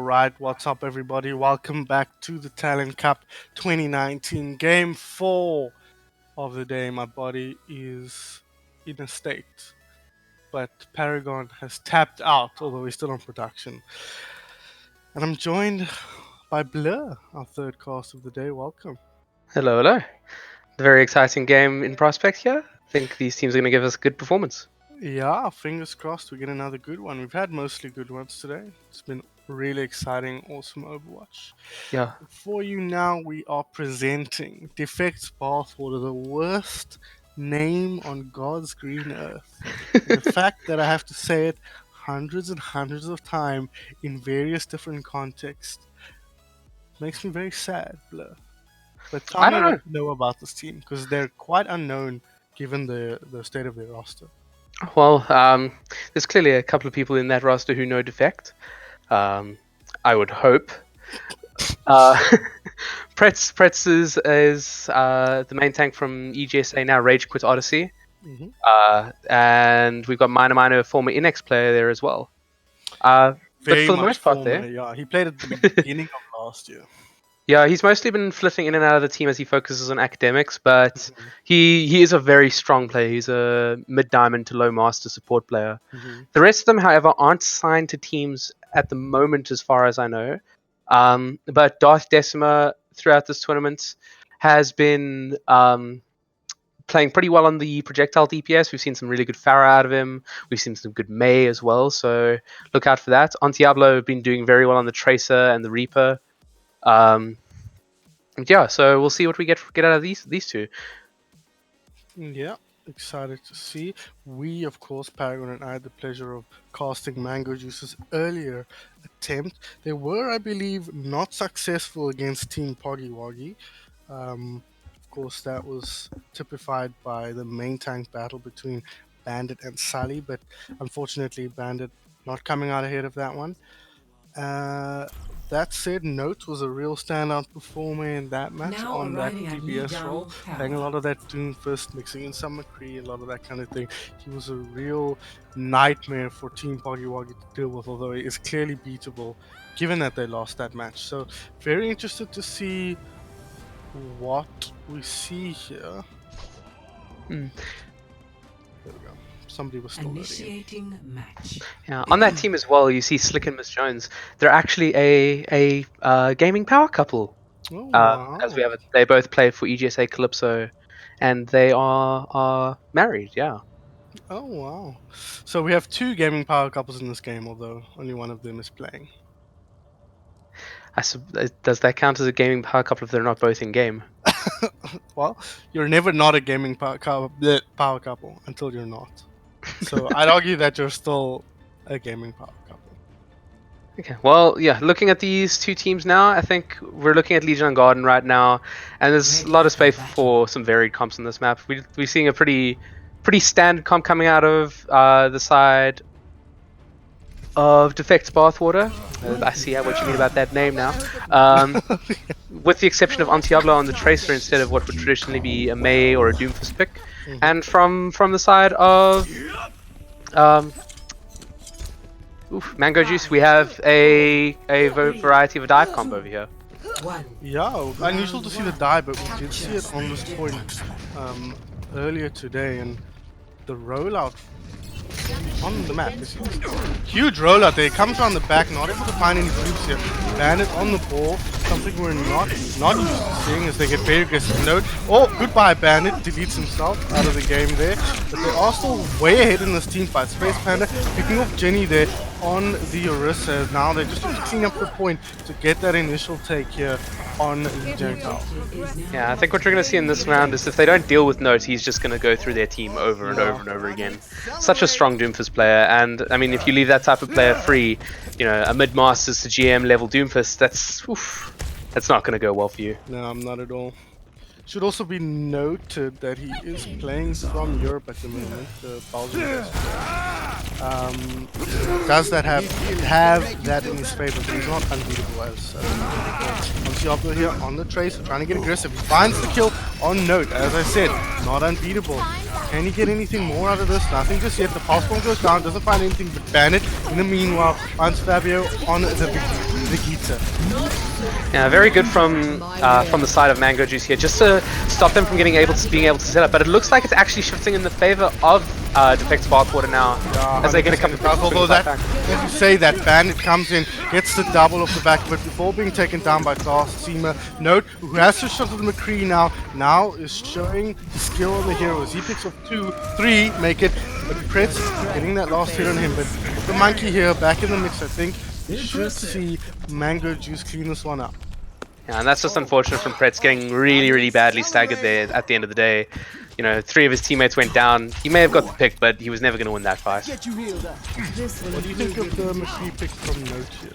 Alright, what's up everybody? Welcome back to the Talon Cup 2019 Game 4 of the day. My body is in a state, but Paragon has tapped out, although he's still on production. And I'm joined by Blur, our third cast of the day. Welcome. Hello, hello. Very exciting game in prospect here. I think these teams are going to give us a good performance. Yeah, fingers crossed we get another good one. We've had mostly good ones today. It's been really exciting, awesome Overwatch. Yeah. For you now, we are presenting Deffects Bathwater, the worst name on God's green earth. The fact that I have to say it hundreds and hundreds of times in various different contexts makes me very sad, Blur. But tell I me don't what know. you know about this team, because they're quite unknown given the state of their roster. Well, there's clearly a couple of people in that roster who know Defect. I would hope. Pretz is the main tank from EGSA now, Rage Quit Odyssey. And we've got Minor, former Inex player there as well. But Very for the much most part former, there, yeah. He played at the beginning of last year. yeah, he's mostly been flitting in and out of the team as he focuses on academics, but he is a very strong player. He's a mid-diamond to low master support player. The rest of them, however, aren't signed to teams at the moment as far as I know. But Darth Decima throughout this tournament has been playing pretty well on the projectile DPS. We've seen some really good Pharah out of him. We've seen some good Mei as well, so look out for that. Diablo have been doing very well on the Tracer and the Reaper. Yeah, so we'll see what we get out of these two. Yeah, excited to see. We, of course, Paragon and I had the pleasure of casting Mango Juice's earlier attempt. They were, I believe, not successful against Team Poggy Woggy. Of course, that was typified by the main tank battle between Bandit and Sully, but unfortunately, Bandit not coming out ahead of that one. That said, Note was a real standout performer in that match Now on that arriving at DPS Nidal role, playing a lot of that Doomfist, mixing in some McCree, a lot of that kind of thing. He was a real nightmare for Team Poggy Woggy to deal with, although he is clearly beatable given that they lost that match. So, very interested to see what we see here. There we go. Somebody was still loading. Initiating match. Yeah, on that team as well, you see Slick and Miss Jones. They're actually a gaming power couple. Oh, wow. As we have, they both play for EGSA Calypso, and they are married. Yeah. Oh, wow. So we have two gaming power couples in this game, although only one of them is playing. Does that count as a gaming power couple if they're not both in game? Well, you're never not a gaming power couple until you're not. So I'd argue that you're still a gaming power couple. Okay. Well, yeah. Looking at these two teams now, I think we're looking at Legion and Garden right now, and there's a lot of space for some varied comps on this map. We're seeing a pretty standard comp coming out of the side of Deffects Bathwater. I see what you mean about that name now. With the exception of Diablo on the Tracer instead of what would traditionally be a Mei or a Doomfist pick. And from the side of Mango Juice, we have a variety of a dive combo over here. Yeah, unusual to see the dive, but we did see it on this point earlier today, and the rollout on the map. Huge rollout there. He comes around the back, not able to find any groups here. Bandit on the ball, something we're not used to seeing as they get very aggressive. Note. Oh, goodbye Bandit. Deletes himself out of the game there. But they are still way ahead in this team fight. Space Panda picking off Jenny there on the Orisa. Now they're just cleaning up the point to get that initial take here on Legion. Yeah, I think what you're going to see in this round is if they don't deal with Note, he's just going to go through their team over and over and over again. Such a strong Doomfist player, and I mean, if you leave that type of player free, you know, a mid-masters to GM level Doomfist, that's not going to go well for you. No, not at all. Should also be noted that he is playing from Europe at the moment, Belgium. Does that have that in his favor, but he's not unbeatable as Diablo here on the Tracer, trying to get aggressive. He finds the kill on Note, as I said, not unbeatable. Can he get anything more out of this? Nothing just yet. The pulse bomb goes down, doesn't find anything but Bandit. In the meanwhile, finds Fabio on the Vegeta. Yeah, very good from the side of Mango Juice here, just to stop them from being able to set up. But it looks like it's actually shifting in the favor of Deffects Bathwater now, as they get a couple of picks. Although that, as you say, that Bandit comes in, gets the double off the back of it before being taken down by Seema. Note, who has to shot with McCree now is showing skill on the heroes. He picks up 2, 3, make it, but Pretz getting that last hit on him. But the monkey here back in the mix, I think we should see Mango Juice clean this one up. Yeah, and that's just unfortunate from Pretz getting really, really badly staggered there at the end of the day. You know, 3 of his teammates went down. He may have got the pick, but he was never going to win that fight. What do you think of the McCree pick from Note here?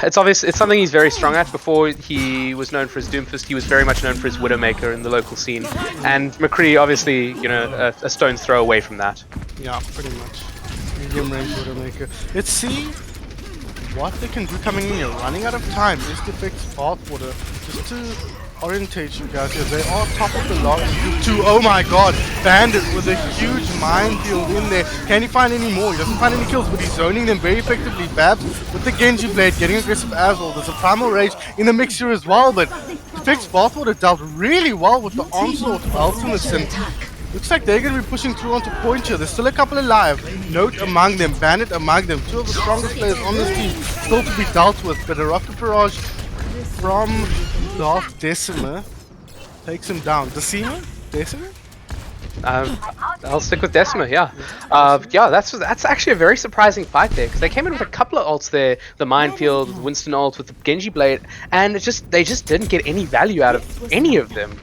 It's obvious. It's something he's very strong at. Before he was known for his Doomfist, he was very much known for his Widowmaker in the local scene. And McCree, obviously, you know, a stone's throw away from that. Yeah, pretty much. Medium range Widowmaker. Let's see what they can do coming in here. Running out of time is Deffects Bathwater. Just to orientate you guys here, they are top of the log. Oh my god, Bandit with a huge minefield in there. Can he find any more? He doesn't find any kills, but he's zoning them very effectively. Babs with the Genji Blade getting aggressive as well. There's a Primal Rage in the mixture as well, but Deffects Bathwater dealt really well with the onslaught ultimates, and looks like they're going to be pushing through onto point here. There's still a couple alive. Note among them, Bandit among them. 2 of the strongest players on this team still to be dealt with, but a rocket barrage from Darth Decimer takes him down. Decimer? Decimer? I'll stick with Decimer, yeah. Yeah, that's actually a very surprising fight there, because they came in with a couple of ults there, the Minefield, the Winston ult with the Genji Blade, and they just didn't get any value out of any of them.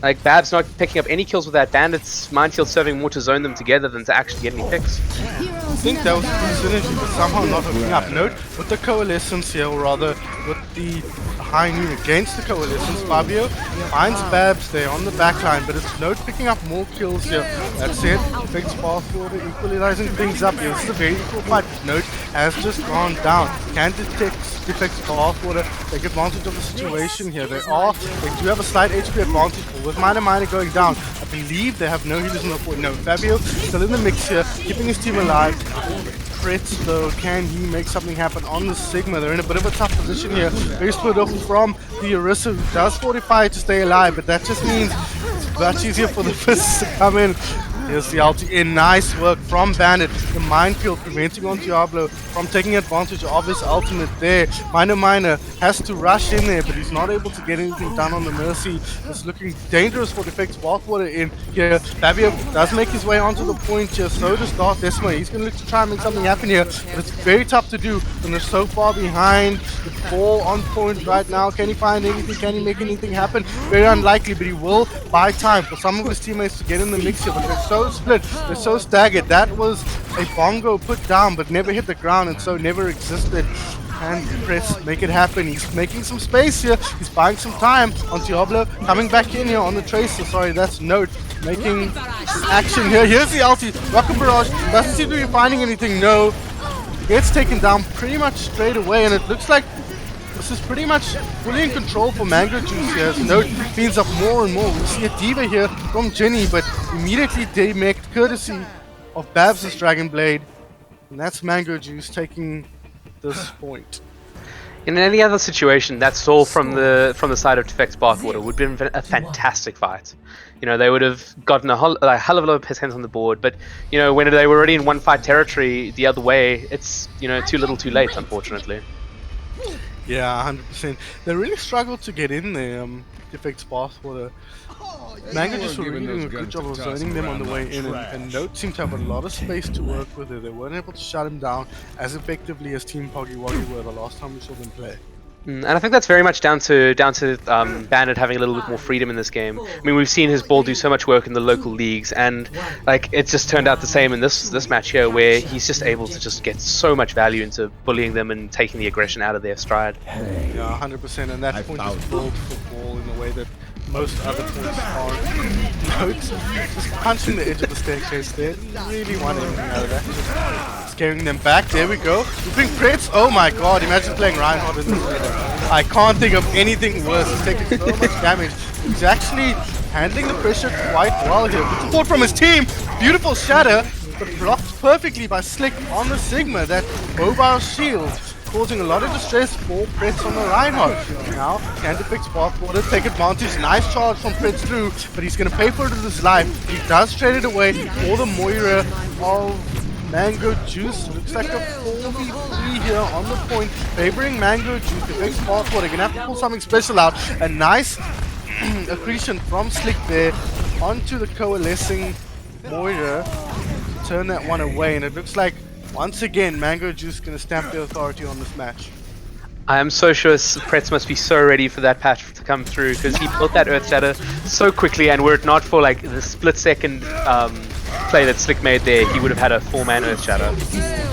Like, Babs not picking up any kills with that, Bandit's Minefield serving more to zone them together than to actually get any picks. I think that was the synergy, but somehow not hooking up. Note, with the Coalescence here, or rather, with the high noon against the Coalescence, Fabio finds Babs there on the backline, but it's Note picking up more kills here. That's it. Deffects Bathwater equalizing things up here. This is a very equal fight. Note has just gone down. Can Deffects Bathwater take advantage of the situation here? They do have a slight HP advantage, but with Miner going down, I believe they have no healers on the point. No, Fabio still in the mix here, keeping his team alive. Pretz though, can he make something happen on the Sigma? They're in a bit of a tough position here. Very split off from the Orisa, who does fortify to stay alive, but that just means it's much easier for the fists to come in. Here's the ulti in. Nice work from Bandit. The minefield preventing on Diablo from taking advantage of his ultimate there. Miner has to rush in there, but he's not able to get anything done on the Mercy. It's looking dangerous for Deffects Bathwater in here. Fabio does make his way onto the point here. So does Darth Decimer. He's going to look to try and make something happen here, but it's very tough to do when they're so far behind. The ball on point right now. Can he find anything? Can he make anything happen? Very unlikely, but he will buy time for some of his teammates to get in the mix here. But they're so split, they're so staggered. That was a bongo put down but never hit the ground, and so never existed. And Pretz make it happen. He's making some space here. He's buying some time on Diablo. Coming back in here on the Tracer. Sorry, that's Note. Making some action here. Here's the ulti. Rocket Barrage doesn't seem to be finding anything. No. Gets taken down pretty much straight away, and it looks like this is pretty much fully in control for Mango Juice here. As Note cleans up more and more. We see a Diva here from Jenny, but immediately they make courtesy of Babs' Dragon Blade. And that's Mango Juice taking this point. In any other situation, that Soul from the side of Deffects Bathwater would have been a fantastic fight. You know, they would have gotten a hell of a lot of percent on the board, but, you know, when they were already in one fight territory the other way, it's, you know, too little too late, unfortunately. Yeah, 100%. They really struggled to get in there, Deffects Bathwater. Mango just were really doing a good job of zoning them on the way in, and Note seemed to have a lot of space to work with it. They weren't able to shut him down as effectively as Team Poggy Woggy were the last time we saw them play. And I think that's very much down to Bandit having a little bit more freedom in this game. I mean, we've seen his ball do so much work in the local leagues, and like it's just turned out the same in this match here, where he's just able to just get so much value into bullying them and taking the aggression out of their stride. Yeah, 100%, and that point is built for ball in a way that most other points are. Notes just punching the edge of the staircase there. Really want anything out of that. Just scaring them back. There we go. Looping Pretz. Oh my god, imagine playing Reinhardt in this later. I can't think of anything worse. He's taking so much damage. He's actually handling the pressure quite well here. Good support from his team. Beautiful shatter, but blocked perfectly by Slick on the Sigma. That mobile shield causing a lot of distress for Pretz on the Reinhardt. Now, can Deffects Bathwater take advantage? Nice charge from Pretz through, but he's going to pay for it with his life. He does trade it away for the Moira of Mango Juice. Looks like a 4v3 here on the point, favoring Mango Juice. Deffects Bathwater going to have to pull something special out. A nice accretion from Slick there onto the coalescing Moira. Turn that one away, and it looks like once again Mango Juice going to stamp the authority on this match. I am so sure Pretz must be so ready for that patch to come through, because he built that Earth Shatter so quickly, and were it not for like the split second play that Slick made there, he would have had a 4-man Earth Shatter.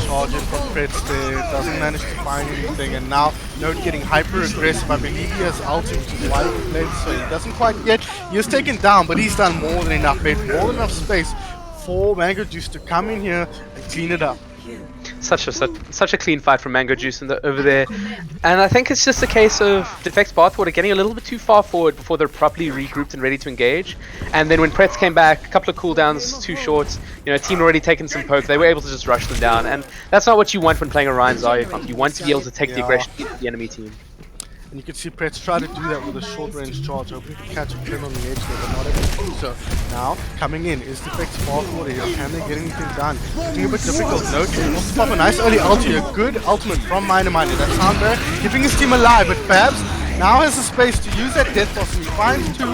Charging from Pretz there, doesn't manage to find anything, and now Note getting hyper aggressive. I believe he has ulti, which is why he played, so he doesn't quite get. He is taken down, but he's done more than enough, made more than enough space for Mango Juice to come in here and clean it up. Such a clean fight from Mango Juice over there, and I think it's just a case of Deffects Bathwater getting a little bit too far forward before they're properly regrouped and ready to engage. And then when Pretz came back, a couple of cooldowns too short, you know, team already taken some poke, they were able to just rush them down, and that's not what you want when playing a Ryan Zarya comp. You want to be able to take the aggression to the enemy team. And you can see Pretz try to do that with a short range charge, hoping to catch a kill on the edge there, but not able to do so. Now, coming in is Deffects Bathwater here. Can they get anything done? Looking a bit difficult. Note, he wants to pop a nice early ulti, a good ultimate from Miner. That sound there, keeping his team alive, but Babs now has the space to use that Death Toss, and he finds two.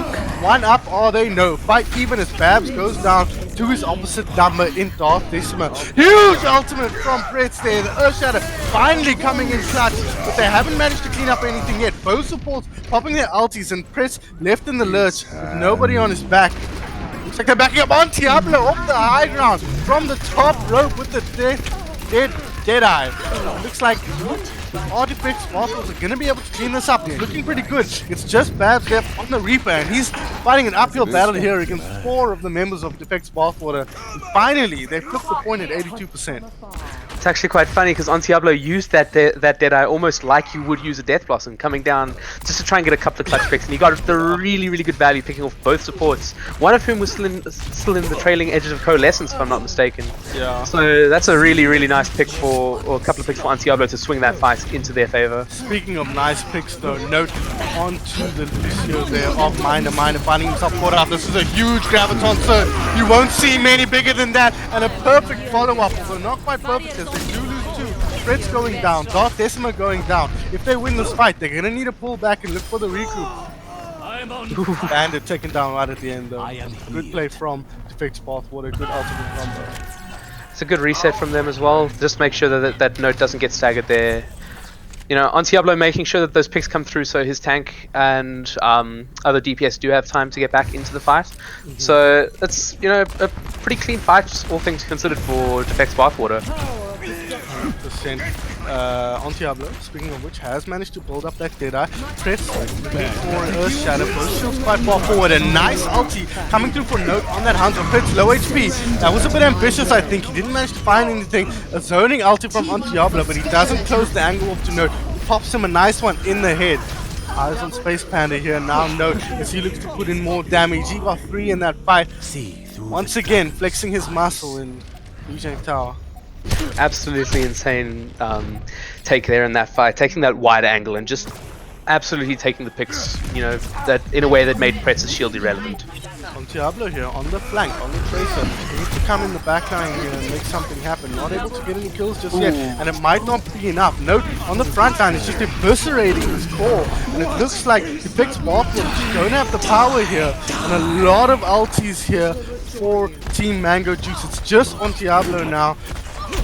One up, are they? No. Fight even as Babs goes down to his opposite number in Darth Decima. Huge ultimate from Pretz there. The Earth Shatter finally coming in clutch, but they haven't managed to clean up anything yet. Both supports popping their ultis, and Pretz left in the lurch with nobody on his back. Looks like they're backing up on Diablo off the high ground from the top rope with the Deadeye. Looks like Deffects Bathwater are going to be able to clean this up. It's looking pretty good. It's just Babs left on the Reaper, and he's fighting an uphill battle here against 4 of the members of Deffects Bathwater. And finally, they flipped the point at 82%. It's actually quite funny because Diablo used that Deadeye almost like you would use a Death Blossom, coming down just to try and get a couple of clutch picks, and he got the really good value picking off both supports, one of whom was still in the trailing edges of Coalescence, if I'm not mistaken. Yeah. So that's a really nice pick or a couple of picks for Diablo to swing that fight into their favor. Speaking of nice picks though, Note onto the Lucio there of Miner finding himself caught up. This is a huge Graviton surge. You won't see many bigger than that, and a perfect follow-up, although not quite perfect as they do lose two. Pretz going down, Darth Decima going down. If they win this fight, they're going to need to pull back and look for the regroup. Bandit taken down right at the end though. Good play from Deffects Bathwater, good ultimate combo. It's a good reset from them as well. Just make sure that Note doesn't get staggered there. You know, Diablo making sure that those picks come through so his tank and other DPS do have time to get back into the fight. So that's, you know, a pretty clean fight, all things considered, for Deffects Bathwater. 100% Diablo, speaking of which, has managed to build up that Deadeye. Pretz looking for an Earth Shadow, both shields quite far forward. A nice ulti coming through for Note on that Hunter. Pretz low HP. That was a bit ambitious, I think. He didn't manage to find anything. A zoning ulti from Diablo, but he doesn't close the angle up to Note. Pops him a nice one in the head. Eyes on Space Panda here now. Note as he looks to put in more damage. He got 3 in that fight. Once again, flexing his muscle in DJ Tower. Absolutely insane take there in that fight, taking that wide angle and just absolutely taking the picks, you know, that in a way that made Pretz's shield irrelevant. Diablo here on the flank, on the Tracer. He needs to come in the backline here and make something happen. Not able to get any kills just yet, and it might not be enough. Note on the front line, it's just eviscerating his core, and it looks like Deffects Bathwater don't have the power here, and a lot of ultis here for Team Mango Juice. It's just on Diablo now.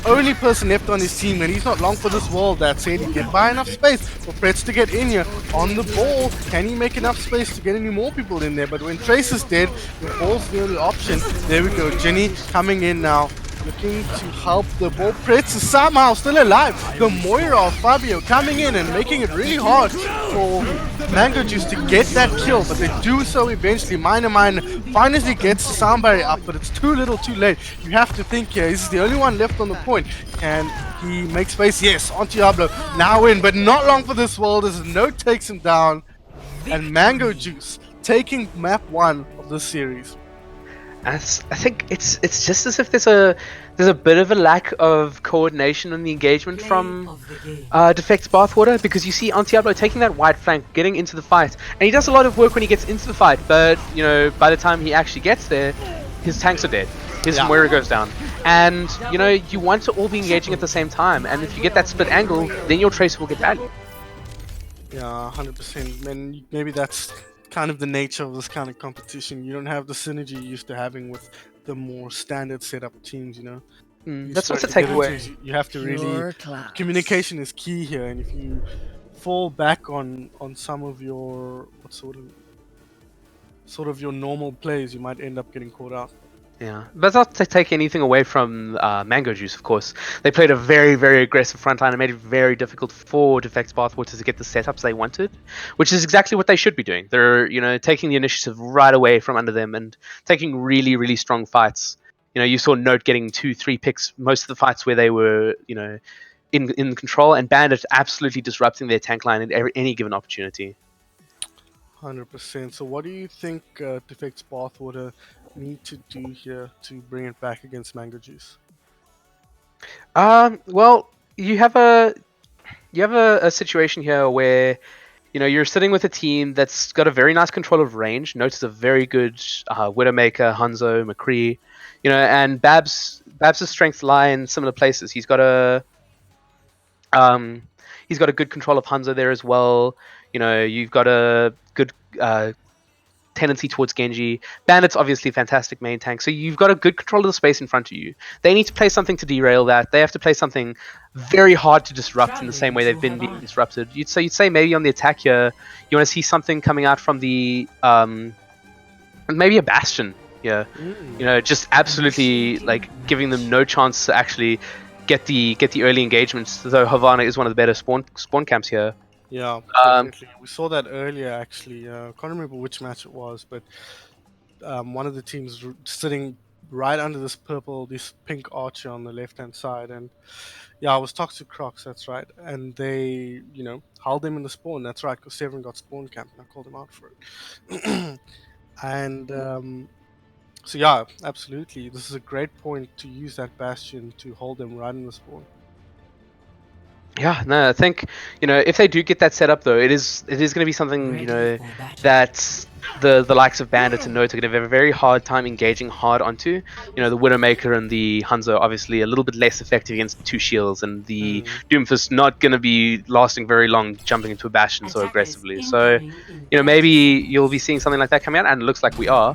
Only person left on his team, and he's not long for this world. That said, he can buy enough space for Pretz to get in here on the ball. Can he make enough space to get any more people in there? But when Trace is dead, the ball's the only option. There we go, Jenny coming in now, looking to help the ball. Pretz is somehow still alive. The Moira of Fabio coming in and making it really hard for Mango Juice to get that kill, but they do so eventually. Miner finally gets the sound barrier up, but it's too little too late. You have to think here, he's the only one left on the point. Can he make space? Yes, on Diablo, now in, but not long for this world as Note takes him down, and Mango Juice taking map 1 of this series. And I think it's just as if there's a bit of a lack of coordination in the engagement from Deffects Bathwater, because you see Antiablo taking that wide flank, getting into the fight, and he does a lot of work when he gets into the fight, but you know, by the time he actually gets there, his tanks are dead. His Moira goes down. And you know, you want to all be engaging at the same time, and if you get that split angle, then your Tracer will get value. Yeah, 100%. And maybe that's kind of the nature of this kind of competition. You don't have the synergy you're used to having with the more standard setup teams, you know. That's what's the takeaway. You have to really communication is key here, and if you fall back on some of your sort of your normal plays, you might end up getting caught out. Yeah, but not to take anything away from Mango Juice, of course. They played a very, very aggressive front line and made it very difficult for Deffects Bathwater to get the setups they wanted, which is exactly what they should be doing. They're, you know, taking the initiative right away from under them and taking really, really strong fights. You know, you saw Note getting 2-3 picks most of the fights where they were, you know, in control, and Bandit absolutely disrupting their tank line at any given opportunity. 100%. So what do you think Deffects Bathwater need to do here to bring it back against Mango Juice? Well, you have a situation here where, you know, you're sitting with a team that's got a very nice control of range. Notice a very good Widowmaker, Hanzo, McCree, you know, and Babs' strengths lie in similar places. He's got a good control of Hanzo there as well. You know, you've got a good tendency towards Genji. Bandit's obviously a fantastic main tank, so you've got a good control of the space in front of you. They need to play something to derail that. They have to play something very hard to disrupt in the same way they've been being disrupted. You'd say maybe on the attack here, you want to see something coming out from the maybe a Bastion here. You know, just absolutely like giving them no chance to actually get the early engagements. Though Havana is one of the better spawn camps here. Yeah, definitely. We saw that earlier, actually. I can't remember which match it was, but one of the teams sitting right under this pink archer on the left-hand side, and yeah, it was Toxic Crocs, that's right. And they, you know, held them in the spawn, that's right, because Severin got spawn camp, and I called them out for it. And so yeah, absolutely. This is a great point to use that Bastion to hold them right in the spawn. Yeah, no, I think, you know, if they do get that set up though, it is going to be something, you know, that the likes of Bandit and Note are going to have a very hard time engaging hard onto. You know, the Widowmaker and the Hanzo obviously a little bit less effective against 2 shields, and the Doomfist not going to be lasting very long jumping into a Bastion so aggressively. So, you know, maybe you'll be seeing something like that coming out, and it looks like we are.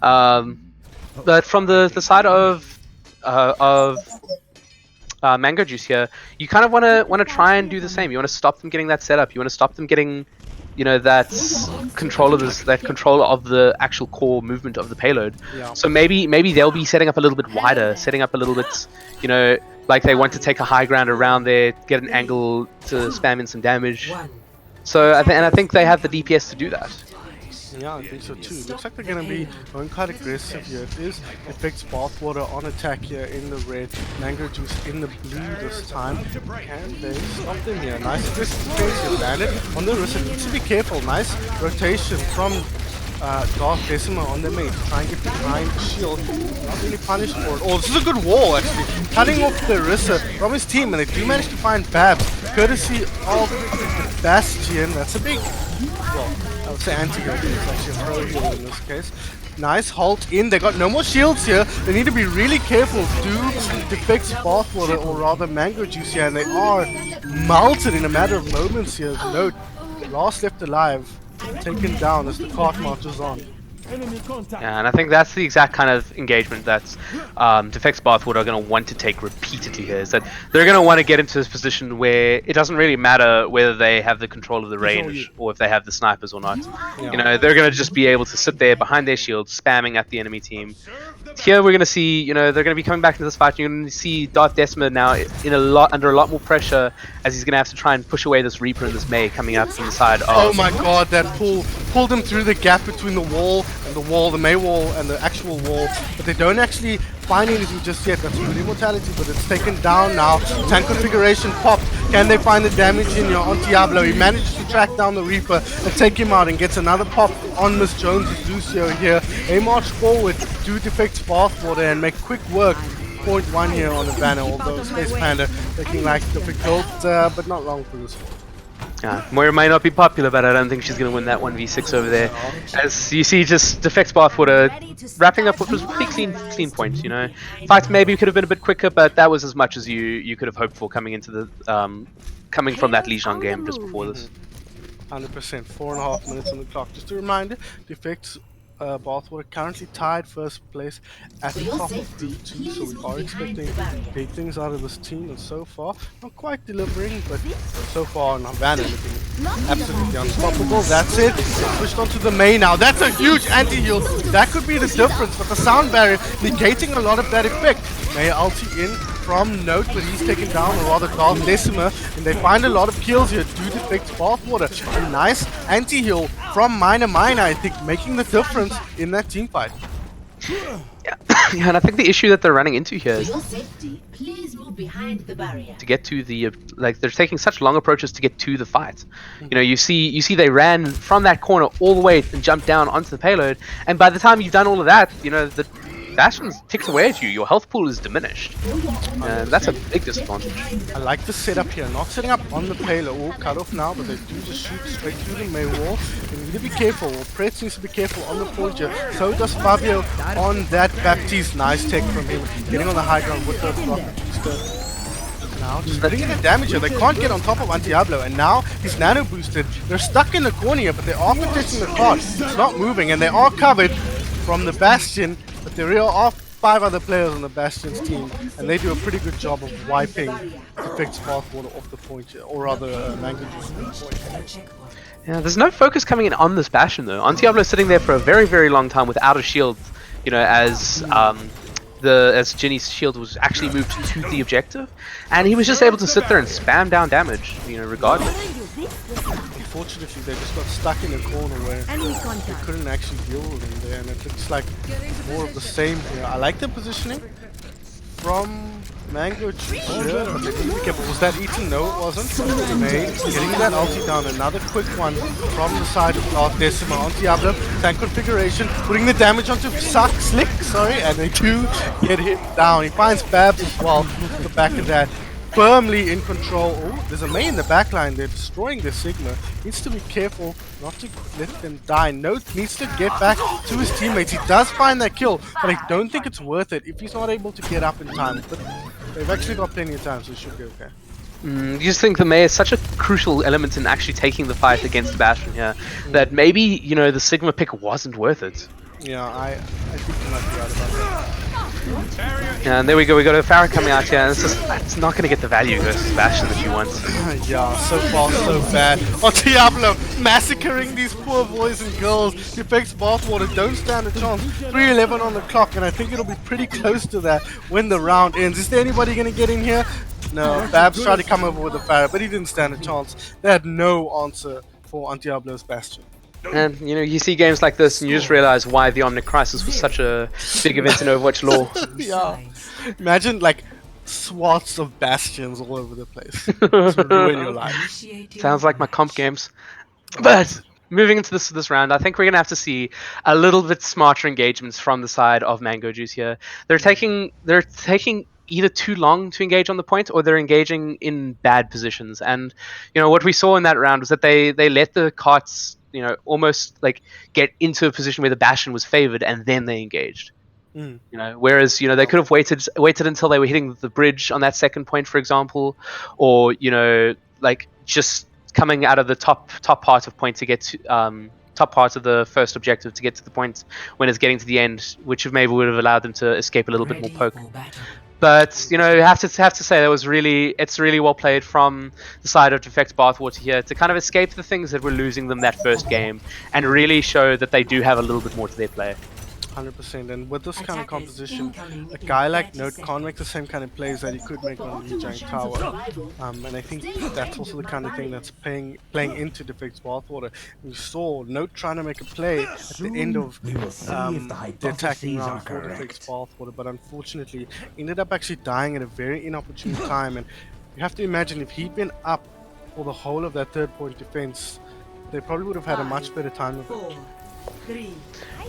But from the side of Mango Juice here, you kind of want to try and do the same. You want to stop them getting that setup. You want to stop them getting, you know, that control of the actual core movement of the payload. Yeah. So maybe they'll be setting up a little bit wider, setting up a little bit, you know, like they want to take a high ground around there, get an angle to spam in some damage. So I think they have the DPS to do that. Yeah, I think so too. Looks like they're going to be going quite aggressive here. It is Deffects Bathwater on attack here in the red, Mango Juice in the blue this time. Can they stop them here? Nice aggressive defense here, Bandit on the wrist. Needs to be careful. Nice rotation from Dark Decima on the main to try and get behind shield. Not really punished for it. Oh, this is a good wall actually. Cutting off the Rissa from his team, and they do manage to find Babs, courtesy of the Bastion. That's a big, well, I would say anti-hero, but it's actually a pro hero in this case. Nice halt in. They got no more shields here. They need to be really careful. Do Deffects Bathwater, or rather Mango Juice here, and they are melted in a matter of moments here. Note, last left alive, taken down as the cart marches on. Yeah, and I think that's the exact kind of engagement that Deffects Bathwater are going to want to take repeatedly here. Is that they're going to want to get into this position where it doesn't really matter whether they have the control of the range or if they have the snipers or not. Yeah. You know, they're going to just be able to sit there behind their shields, spamming at the enemy team. Here we're going to see, you know, they're going to be coming back into this fight. You're going to see Darth Decima now under a lot more pressure, as he's going to have to try and push away this Reaper and this Mei coming up from the side of... Oh my god, that pulled him through the gap between the wall, the Mei wall and the actual wall, but they don't actually find anything just yet. That's really mortality, but it's taken down now. Tank configuration popped. Can they find the damage in here on Diablo? He manages to track down the Reaper and take him out and gets another pop on Miss Jones' Lucio here. They march forward to Deffects Bathwater and make quick work. 0.1 here on the banner, although Space Panda looking like difficult, but not long for this one. Moira may not be popular, but I don't think she's going to win that 1v6 over there. As you see, just Deffects Bathwater wrapping up what was pretty clean points, you know. Fight maybe could have been a bit quicker, but that was as much as you could have hoped for coming into the coming from that Lijiang game just before this. 100%, 4.5 minutes on the clock. Just a reminder, Deffects Bathwater currently tied first place at the top of Group 2, so we are expecting big things out of this team, and so far, not quite delivering, but so far Havana looking absolutely unstoppable. That's it. It's pushed onto the main now. That's a huge anti-heal. That could be the difference, but the sound barrier negating a lot of that effect. May ulti in from Note, but he's taken down a rather dark Decima, and they find a lot of kills here due to Deffects Bathwater. A nice anti-heal from Mina, I think, making the difference in that team fight. Yeah, and I think the issue that they're running into here is behind the barrier to get to the they're taking such long approaches to get to the fight. You know, you see they ran from that corner all the way and jumped down onto the payload, and by the time you've done all of that, you know, the Bastion's ticks away at you, your health pool is diminished. And that's a big disadvantage. I like the setup here, not setting up on the payload. Oh, cut off now, but they do just shoot straight through the main wall. They need to be careful, Pretz needs to be careful on the point here. So does Fabio on that Baptiste. Nice tech from him, getting on the high ground with the rocket booster. Now just bringing the damage here. They can't get on top of Diablo, and now he's nano boosted. They're stuck in the corner here, but they are protecting the card. It's not moving, and they are covered from the Bastion. But there are 5 other players on the Bastion's team, and they do a pretty good job of wiping Deffects Bathwater off the point, or rather Mango Juice off the point. Yeah, there's no focus coming in on this Bastion though. Diablo's sitting there for a very, very long time without a shield, you know, as Ginny's shield was actually moved to the objective, and he was just able to sit there and spam down damage, you know, regardless. Unfortunately, they just got stuck in a corner where they couldn't actually deal with him there, and it looks like more of the same here. I like the positioning from Mango Juice here, but they need to be careful. Was that eaten? No, it wasn't. Made. Getting that ulti down. Another quick one from the side of Dark Decima on Diablo. Tank configuration, putting the damage onto Slick, and they do get him down. He finds Babs as well at the back of that. Firmly in control. Oh, there's a Mei in the backline. They're destroying the Sigma. Needs to be careful not to let them die. Note needs to get back to his teammates. He does find that kill, but I don't think it's worth it if he's not able to get up in time. But they've actually got plenty of time, so it should be okay. You just think the Mei is such a crucial element in actually taking the fight against Bastion here, that maybe, you know, the Sigma pick wasn't worth it. Yeah, I think you might be right about that. Yeah, and there we go, we got a Farah coming out here, and it's not going to get the value versus Bastion that you want. Yeah, so far so bad. Diablo massacring these poor boys and girls. Deffects Bathwater don't stand a chance. 3:11 on the clock, and I think it'll be pretty close to that when the round ends. Is there anybody going to get in here? No, Babs tried to come over with a Farah, but he didn't stand a chance. They had no answer for Diablo's Bastion. And, you know, you see games like this and you just realize why the Omnic Crisis was such a big event in Overwatch lore. Yeah. Imagine, like, swaths of Bastions all over the place. To ruin your life. Sounds like my comp games. But moving into this round, I think we're going to have to see a little bit smarter engagements from the side of Mango Juice here. They're taking either too long to engage on the point, or they're engaging in bad positions. And, you know, what we saw in that round was that they let the carts, you know, almost like get into a position where the Bastion was favored, and then they engaged. You know, whereas, you know, they could have waited until they were hitting the bridge on that second point, for example, or, you know, like just coming out of the top part of point to get to top part of the first objective to get to the point when it's getting to the end, which maybe would have allowed them to escape a little bit more poke. But, you know, you have to say that it's really well played from the side of Deffects Bathwater here to kind of escape the things that were losing them that first game and really show that they do have a little bit more to their play. 100%, and with this kind of composition, a guy like Note can't make the same kind of plays that he could make on Lijiang Tower. And I think that's also the kind of thing that's playing into Deffects Bathwater. We saw Note trying to make a play at the end of the attacking round for Deffects Bathwater, but unfortunately ended up actually dying at a very inopportune time. And You have to imagine if he'd been up for the whole of that third point defense, they probably would have had a much better time of it. 4, 3,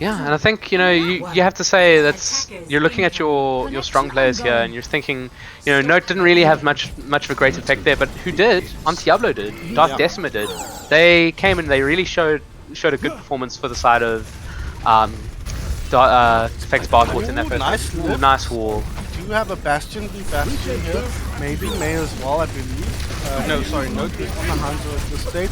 Yeah, and I think you have to say that's you're looking at your strong players here, and you're thinking, Note didn't really have much of a great effect there, but who did? Diablo did. Dark Yeah. Decima did. They came and they really showed a good performance for the side of Deffects Bathwater in that first Nice round. Ooh, lift. nice wall. Do have a Bastion v Bastion here. Maybe May as well, I believe. No, sorry, Note is on the Hanzo at this stage.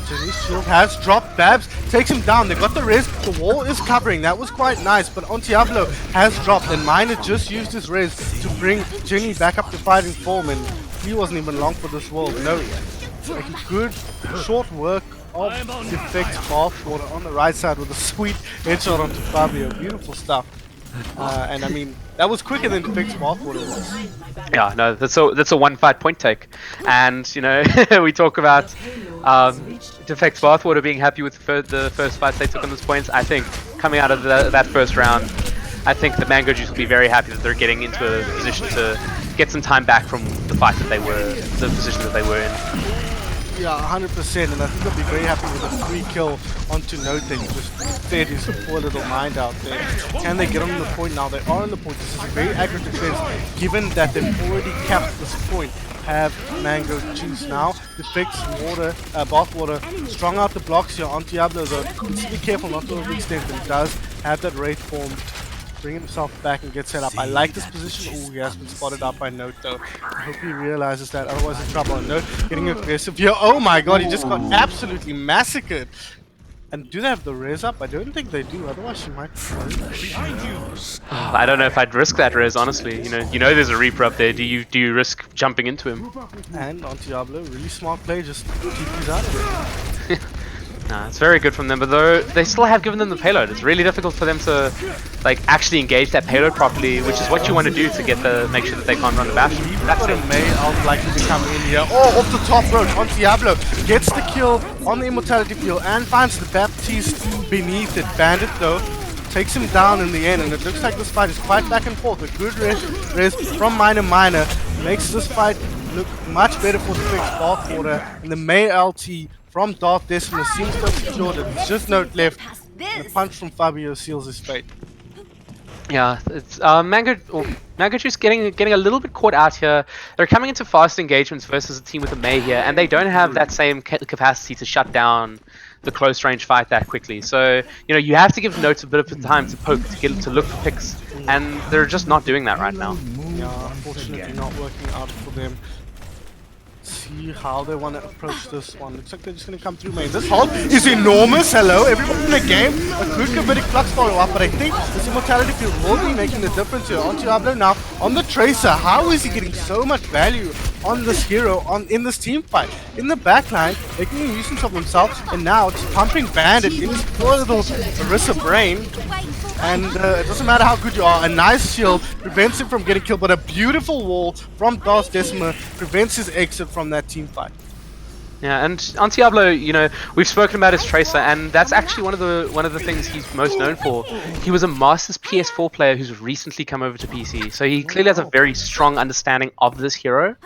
Jenny's shield has dropped. Babs takes him down. They got the res. The wall is covering. That was quite nice. But Diablo has dropped, and Miner just used his res to bring Jenny back up to fighting form. And he wasn't even long for this world. No, making good short work of Deffects Bathwater on the right side with a sweet headshot onto Fabio. Beautiful stuff. And I mean, that was quicker than Deffects Bathwater was. Yeah, no, that's a one fight point take, and we talk about Deffects Bathwater being happy with the first fights they took on this point. I think coming out of that first round, I think the Mango Juice will be very happy that they're getting into a position to get some time back from the fight that the position that they were in. Yeah, 100%, and I think they'll be very happy with a free kill onto Note that he just fed his poor little mind out there. Can they get on the point now? They are on the point. This is a very accurate defense, given that they've already capped this point. Have Mango Juice now. Deffects Bathwater strong out the blocks here on Diablo, though. Needs to be careful not to overextend, but he does have that Wraith form. Bring himself back and get set up. I like this position. Oh, he has been spotted out by Note though. I hope he realizes that, otherwise in trouble. And Note getting aggressive here. Oh my god, he just got absolutely massacred. And do they have the res up? I don't think they do, otherwise she might I don't know if I'd risk that res, honestly. You know there's a Reaper up there. Do you risk jumping into him? And on Diablo, really smart play, just keep these out of it. Nah, it's very good from them, but though they still have given them the payload. It's really difficult for them to actually engage that payload properly, which is what you want to do to make sure that they can't run the Bastion. That's what May out likely to come in here. Oh, off the top road on Diablo. Gets the kill on the Immortality field and finds the Baptiste beneath it. Bandit though takes him down in the end, and it looks like this fight is quite back and forth. A good res from Miner makes this fight look much better for the Deffects Bathwater, and the May LT from Dark Decima seems to have secured it. There's just Note left. And a punch from Fabio seals his fate. Yeah, it's Mango Juice getting a little bit caught out here. They're coming into fast engagements versus a team with a May here, and they don't have that same capacity to shut down the close range fight that quickly. So you have to give Note a bit of time to poke, to look for picks, and they're just not doing that right now. Yeah, unfortunately not working out for them. See how they want to approach this one. Looks like they're just going to come through main. This hold is enormous. Hello, everyone in the game. A good Cavitic Flux follow-up, but I think this Immortality field will be making the difference here. On Diablo now, on the Tracer. How is he getting so much value on this hero in this team fight? In the backline, making a nuisance of himself, and now just pumping Bandit into his poor little Orisa brain. And it doesn't matter how good you are, a nice shield prevents him from getting killed, but a beautiful wall from Dark Decima prevents his exit from that team fight. Yeah, and on Diablo, we've spoken about his Tracer, and that's actually one of the things he's most known for. He was a Masters PS4 player who's recently come over to PC, so he clearly has a very strong understanding of this hero.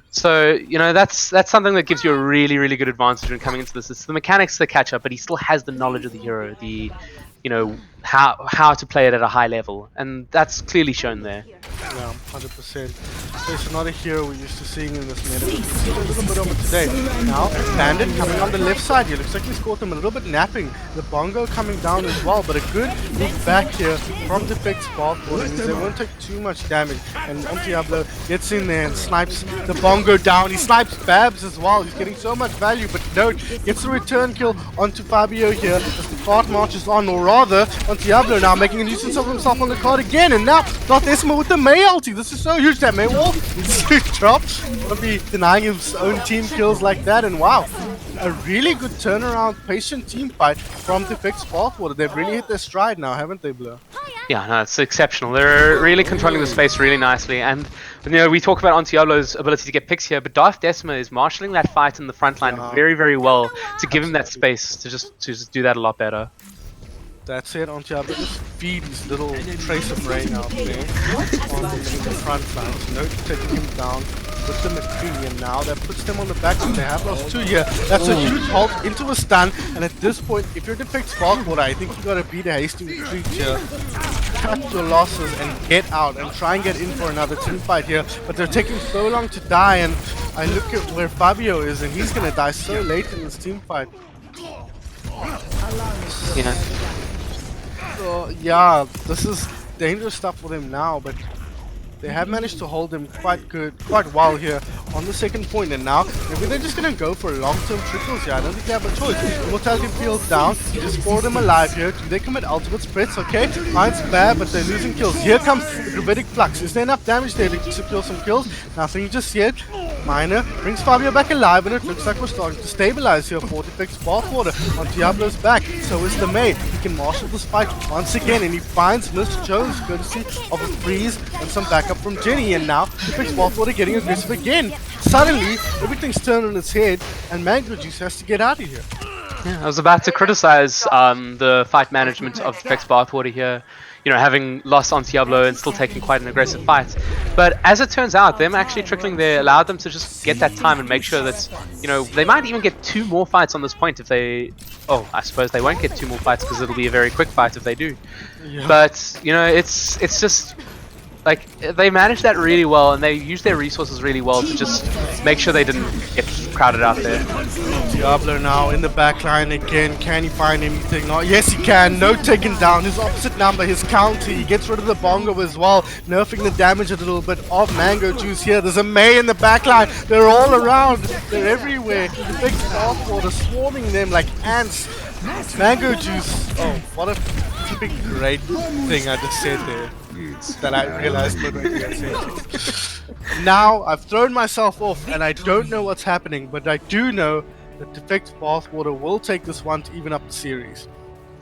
So that's something that gives you a really, really good advantage when coming into this. It's the mechanics that catch up, but he still has the knowledge of the hero, how to play it at a high level, and that's clearly shown there. Yeah, 100%. It's not a hero we're used to seeing in this meta. We've seen a little bit of it today. Now, Bandit coming on the left side here. Looks like he's caught him a little bit napping. The Bongo coming down as well, but a good move back here from Deffects Bathwater means they won't take too much damage. And Diablo gets in there and snipes the Bongo down. He snipes Babs as well. He's getting so much value, but Note gets the return kill onto Fabio here as the card marches on, or rather, on Diablo now making a nuisance of himself on the card again. And now, Dark Decima with the May ulti. This is so huge, that May wall is dropped. Gonna be denying his own team kills like that, and wow, a really good turnaround, patient team fight from Deffects Bathwater. They've really hit their stride now, haven't they, Blur? Yeah, no, it's exceptional. They're really controlling the space really nicely, and we talk about Diablo's ability to get picks here, but Dark Decima is marshalling that fight in the front line very, very well to give him that space to just do that a lot better. That's it. Diablo just feed his little trace of rain out there in the front lines. No taking him down with the McCree, and now that puts them on the back. They have lost 2 here. That's a huge halt into a stun, and at this point, if you're Deffects Bathwater, I think you gotta beat a hasty retreat here. Cut your losses and get out and try and get in for another team fight here. But they're taking so long to die, and I look at where Fabio is, and he's gonna die so late in this team fight. Yeah. So yeah, this is dangerous stuff for them now, but they have managed to hold them quite well here on the second point, and now maybe they're just gonna go for long-term trickles here. I don't think they have a choice. Immortality Field's down, just 4 of them alive here. Do they commit ultimate spreads? Okay, mine's bad, but they're losing kills. Here comes the Gravitic Flux. Is there enough damage there to secure some kills? Nothing just yet. Miner brings Fabio back alive, and it looks like we're starting to stabilize here for Deffects Bathwater on Diablo's back. So is the May. He can marshal this fight once again, and he finds Miss Jones courtesy of a freeze and some backup from Jenny, and now Deffects Bathwater getting aggressive again. Suddenly, everything's turned on its head, and Mango Juice has to get out of here. Yeah, I was about to criticize the fight management of Deffects Bathwater here, you know, having lost on Diablo and still taking quite an aggressive fight. But as it turns out, them actually trickling there allowed them to just get that time and make sure that, you know, they might even get 2 more fights on this point if they... Oh, I suppose they won't get 2 more fights because it'll be a very quick fight if they do. Yeah. But, you know, it's just... Like, they managed that really well, and they used their resources really well to just make sure they didn't get crowded out there. Diablo now in the back line again. Can he find anything? Not yes, he can. No taken down. His opposite number, his counter. He gets rid of the bongo as well, nerfing the damage a little bit of Mango Juice here. There's a May in the back line. They're all around. They're everywhere. The big Bathwater swarming them like ants. Mango Juice. Oh, what a flipping great thing I just said there. That I realized midway I said it. Now I've thrown myself off and I don't know what's happening, but I do know that Deffects Bathwater will take this one to even up the series.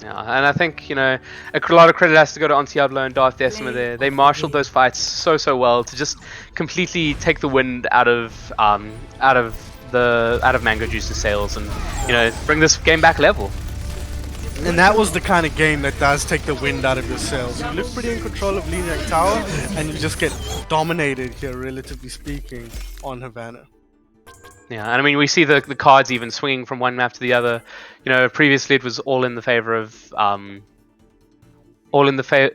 Yeah, and I think, you know, a lot of credit has to go to Diablo and Darth Decima there. They marshaled those fights so well to just completely take the wind out of Mango Juice's sails and, you know, bring this game back level. And that was the kind of game that does take the wind out of your sails. You look pretty in control of Liang Tower, and you just get dominated here, relatively speaking, on Havana. Yeah, and I mean, we see the cards even swinging from one map to the other. You know, previously it was all in the favor of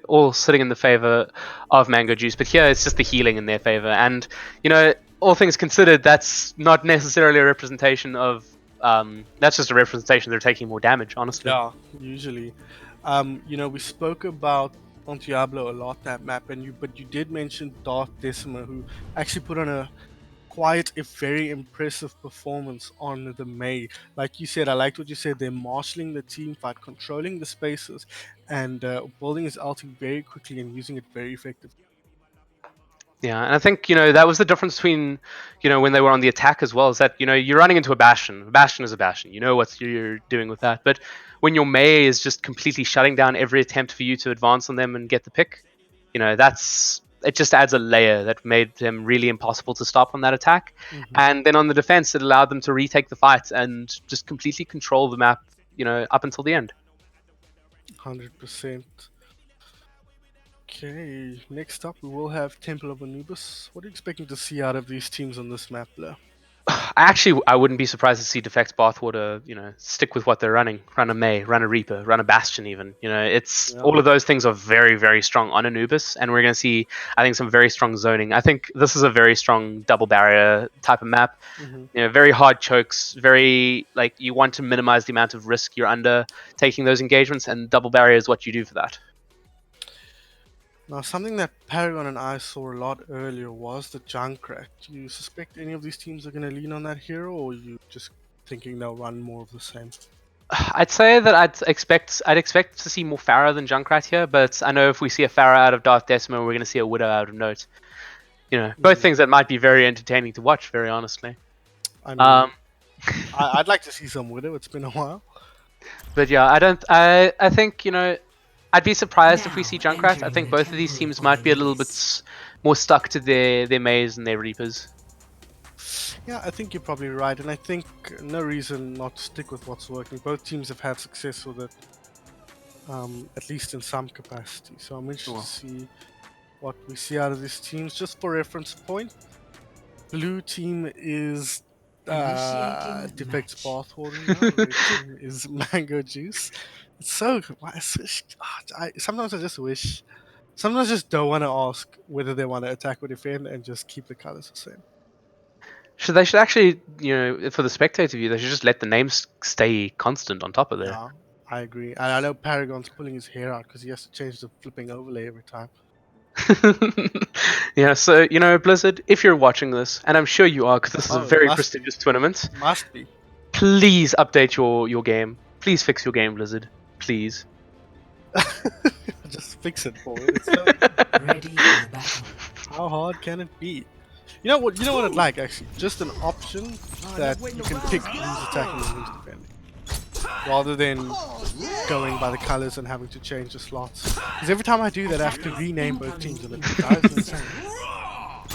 all sitting in the favor of Mango Juice, but here it's just the healing in their favor. And you know, all things considered, that's not necessarily a representation of. That's just a representation they're taking more damage, honestly. Yeah, usually. You know, we spoke about on Diablo a lot that map, but you did mention Darth Decima, who actually put on a quite a very impressive performance on the May. Like you said, I liked what you said. They're marshalling the team fight, controlling the spaces, and building his ulti very quickly and using it very effectively. Yeah, and I think, you know, that was the difference between, you know, when they were on the attack as well, is that, you know, you're running into a Bastion. A Bastion is a Bastion. You know what you're doing with that. But when your Mei is just completely shutting down every attempt for you to advance on them and get the pick, you know, it just adds a layer that made them really impossible to stop on that attack. And then on the defense, it allowed them to retake the fight and just completely control the map, you know, up until the end. 100%. Okay, next up we will have Temple of Anubis. What are you expecting to see out of these teams on this map, Blair? I wouldn't be surprised to see Deffects Bathwater, you know, stick with what they're running. Run a Mei, run a Reaper, run a Bastion even. You know, all of those things are very, very strong on Anubis, and we're going to see, I think, some very strong zoning. I think this is a very strong double barrier type of map. You know, very hard chokes, very, like, you want to minimize the amount of risk you're under taking those engagements, and double barrier is what you do for that. Now, something that Paragon and I saw a lot earlier was the Junkrat. Do you suspect any of these teams are going to lean on that hero, or are you just thinking they'll run more of the same? I'd say that I'd expect to see more Pharah than Junkrat here, but I know if we see a Pharah out of Darth Decima, we're going to see a Widow out of Note. You know, both things that might be very entertaining to watch, very honestly. I mean, I'd like to see some Widow. It's been a while. But yeah, I think, you know, I'd be surprised if we see Junkrat. I think both of these teams might be a little bit more stuck to their Mays and their Reapers. Yeah, I think you're probably right, and I think no reason not to stick with what's working. Both teams have had success with it. at least in some capacity. So I'm interested to see what we see out of these teams. Just for reference point, blue team is Deffects Bathwater now. Red team is Mango Juice. It's so sometimes I just wish. Sometimes I just don't want to ask whether they want to attack or defend and just keep the colors the same. They should actually, for the spectator view, they should just let the names stay constant on top of there. Yeah, I agree. And I know Paragon's pulling his hair out because he has to change the flipping overlay every time. Yeah, so Blizzard, if you're watching this, and I'm sure you are, because this is a very prestigious tournament, Must be. please update your game. Please fix your game, Blizzard. Please. Just fix it, boy. It's so Ready for battle. how hard can it be? You know what I'd like actually? Just an option that you can pick who's attacking and who's defending. Rather than going by the colors and having to change the slots. Because every time I do that I have to rename both teams and it drives me insane.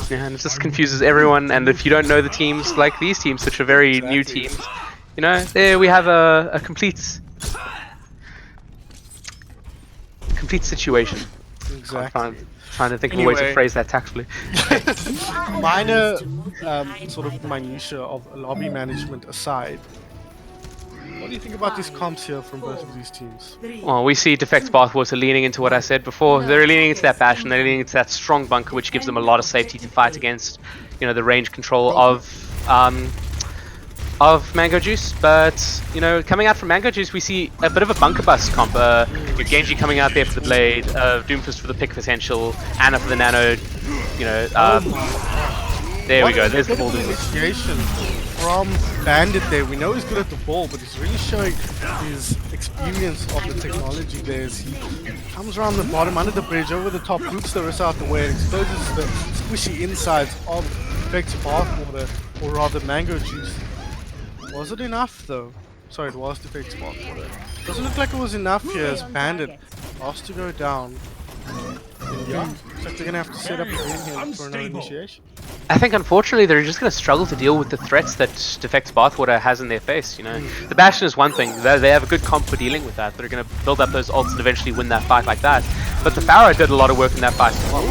Yeah, and it just confuses everyone, and if you don't know the teams, like these teams, which are very new teams, there we have a complete situation. Exactly. Trying to think of a way to phrase that tactfully. Minor sort of minutia of lobby management aside, what do you think about these comps here from both of these teams? Well, we see Deffects Bathwater leaning into what I said before. They're leaning into that Bash, and they're leaning into that strong bunker, which gives them a lot of safety to fight against, the range control of Mango Juice. But coming out from Mango Juice, we see a bit of a bunker bust comp. With Genji coming out there for the blade, Doomfist for the pick potential, Anna for the nano. There we go. There's the ball initiation from Bandit there. We know he's good at the ball, but he's really showing his experience of the technology there as he comes around the bottom, under the bridge, over the top, boots the wrist out the way, and exposes the squishy insides of Deffects Bathwater, or rather Mango Juice. Was it enough though? Sorry, it was Deffects Bathwater. Doesn't look like it was enough here as Bandit asked to go down. Yeah, looks like they're gonna have to set up again here for another initiation. I think unfortunately they're just going to struggle to deal with the threats that Deffects Bathwater has in their face. The Bastion is one thing; they have a good comp for dealing with that. They're going to build up those ults and eventually win that fight like that. But the Pharaoh did a lot of work in that fight as well.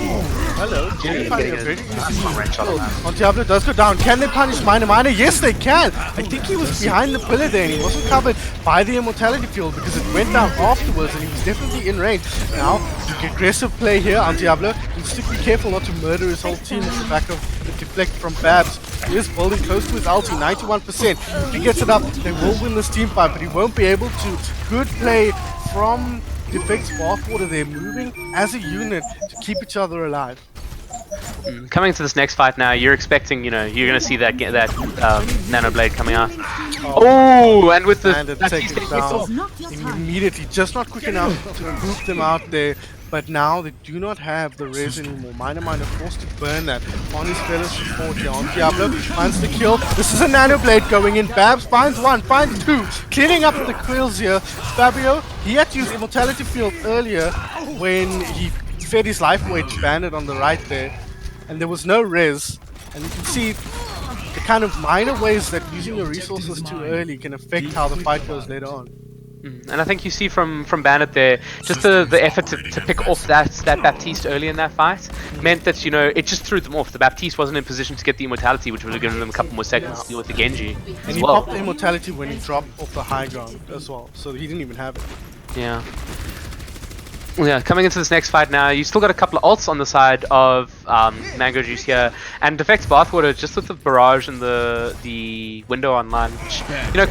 Hello, Jenny finding a very easy kill. On Diablo does go down. Can they punish Miner? Yes, they can. I think he was behind the pillar there and he wasn't covered by the immortality field because it went down afterwards and he was definitely in range. Now, aggressive play here on Diablo. Needs to be careful not to murder his whole team at the back of the deflect from Babs. He is building close to his ulti, 91%. If he gets it up, they will win this team fight, but he won't be able to. Good play from Deffects Bathwater. They're moving as a unit to keep each other alive. Coming to this next fight now, you're expecting, you're going to see that nano blade coming out. Oh, and with the take it down immediately, just not quick enough to boot them out there. But now they do not have the res anymore. Miner forced to burn that on his fellow support here. On Diablo finds the kill. This is a nano blade going in. Babs finds one, finds two, cleaning up the kills here. Fabio, he had to use immortality field earlier when he fed his life away to Bandit on the right there, and there was no res. And you can see the kind of minor ways that using your resources too early can affect how the fight goes later on. And I think you see from Bandit there, just the effort to pick off that Baptiste early in that fight meant that, it just threw them off. The Baptiste wasn't in position to get the immortality, which would have given them a couple more seconds to deal with the Genji. And he popped the immortality when he dropped off the high ground as well, so he didn't even have it. Yeah. Yeah, coming into this next fight now, you still got a couple of ults on the side of Mango Juice here, and Deffects Bathwater just with the barrage and the window online, which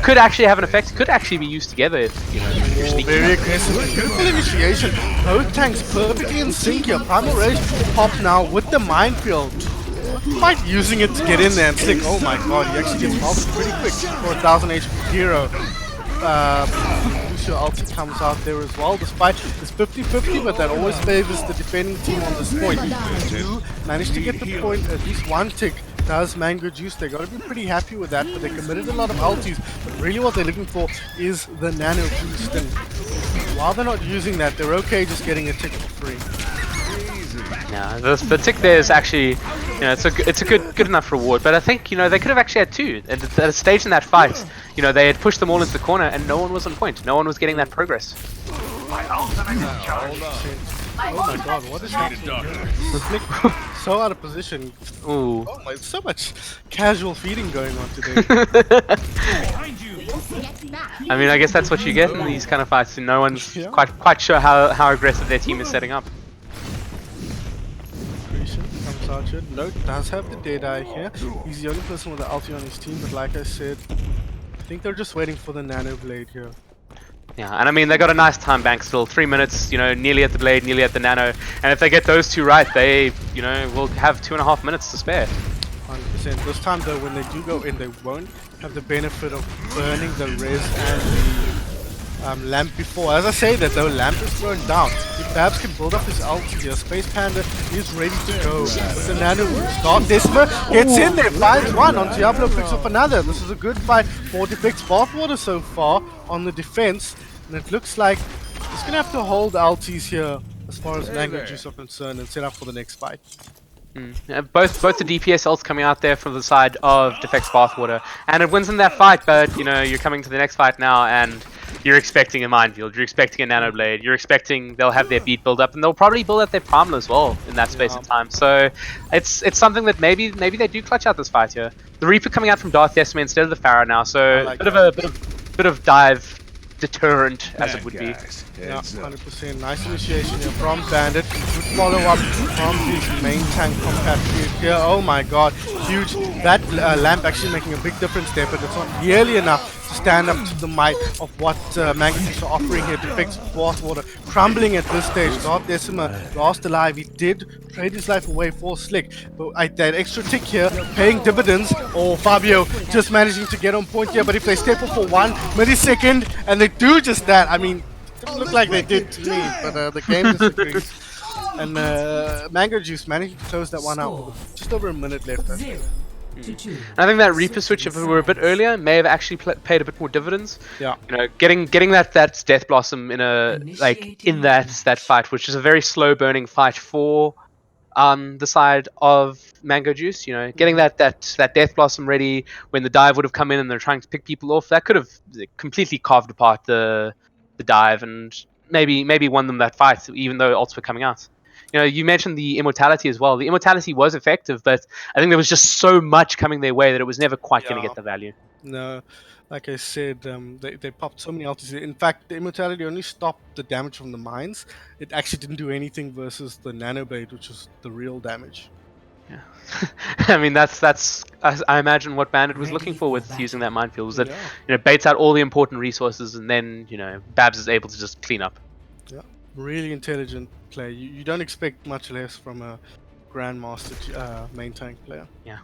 could actually have an effect. Could actually be used together if you're sneaky. Very aggressive, beautiful initiation. Both tanks perfectly in sync here. Primal Rage popped now with the minefield. Quite using it to get in there and stick. Oh my god, he actually gets off pretty quick for 1000 HP hero. Lucio ulti comes out there as well. Despite it's 50-50, but that always favors the defending team on this point. They do manage to get the point, at least one tick does Mango Juice. They got to be pretty happy with that, but they committed a lot of ultis. But really what they're looking for is the nano boost, and while they're not using that, they're okay just getting a tick for free. Yeah, the tick there is actually, it's a good enough reward. But I think they could have actually had two at a stage in that fight. They had pushed them all into the corner, and no one was on point. No one was getting that progress. Oh my god, what is happening here? Flick so out of position. Ooh. Oh my, so much casual feeding going on today. I mean, I guess that's what you get in these kind of fights. And no one's Yeah. quite sure how aggressive their team is setting up. Creation comes out here. Note does have the Deadeye here. He's the only person with the ulti on his team, but like I said, I think they're just waiting for the Nano Blade here. Yeah, and I mean, they got a nice time bank still. 3 minutes, you know, nearly at the blade, nearly at the nano. And if they get those two right, they, you know, will have 2.5 minutes to spare. 100%. This time though, when they do go in, they won't have the benefit of burning the res and the lamp before. As I say that though, lamp is thrown down. If Babs can build up his ulti here, Space Panda is ready to go. With the nano boost, Dark Decima gets in there, finds one on Diablo, picks up another. This is a good fight for Deffects Bathwater so far on the defense. And it looks like he's gonna have to hold ultis here as far as Mango Juice are concerned and set up for the next fight. Yeah, both the DPS ults coming out there from the side of Deffects Bathwater, and it wins them that fight. But you know, you're coming to the next fight now, and you're expecting a minefield, you're expecting a nano blade, you're expecting they'll have their beat build up, and they'll probably build up their primal as well in that space of time. So it's something that maybe they do clutch out this fight here. The Reaper coming out from Darth Decima instead of the Pharah now, so like bit of dive deterrent as it would be. Yeah, 100%. Nice initiation here from Bandit. Good follow up from his main tank compatriot here. Oh my god, huge. That lamp actually making a big difference there, but it's not nearly enough to stand up to the might of what Mangatus are offering here. Deffects Bathwater crumbling at this stage. Dark Decima last alive. He did trade his life away for Slick, but that extra tick here paying dividends. Or Fabio just managing to get on point here, but if they step up for 1 millisecond and they do just that, I mean, it doesn't look like they did to me, but the game disagrees. And Mango Juice managed to close that one out with just over a minute left, I think. I think that Reaper switch, if it were a bit earlier, may have actually paid a bit more dividends. Yeah. You know, getting that Death Blossom in that fight, which is a very slow burning fight for the side of Mango Juice. You know, getting that Death Blossom ready when the dive would have come in and they're trying to pick people off, that could have completely carved apart the dive and maybe won them that fight, even though ults were coming out. You know, you mentioned the immortality as well. The immortality was effective, but I think there was just so much coming their way that it was never quite going to get the value. No, like I said, they popped so many ultis. In fact, the immortality only stopped the damage from the mines. It actually didn't do anything versus the nano blade, which is the real damage. Yeah, I mean that's I imagine what Bandit was looking for with using that minefield was that you know, baits out all the important resources and then, you know, Babs is able to just clean up. Yeah, really intelligent play. You don't expect much less from a Grandmaster main tank player. Yeah,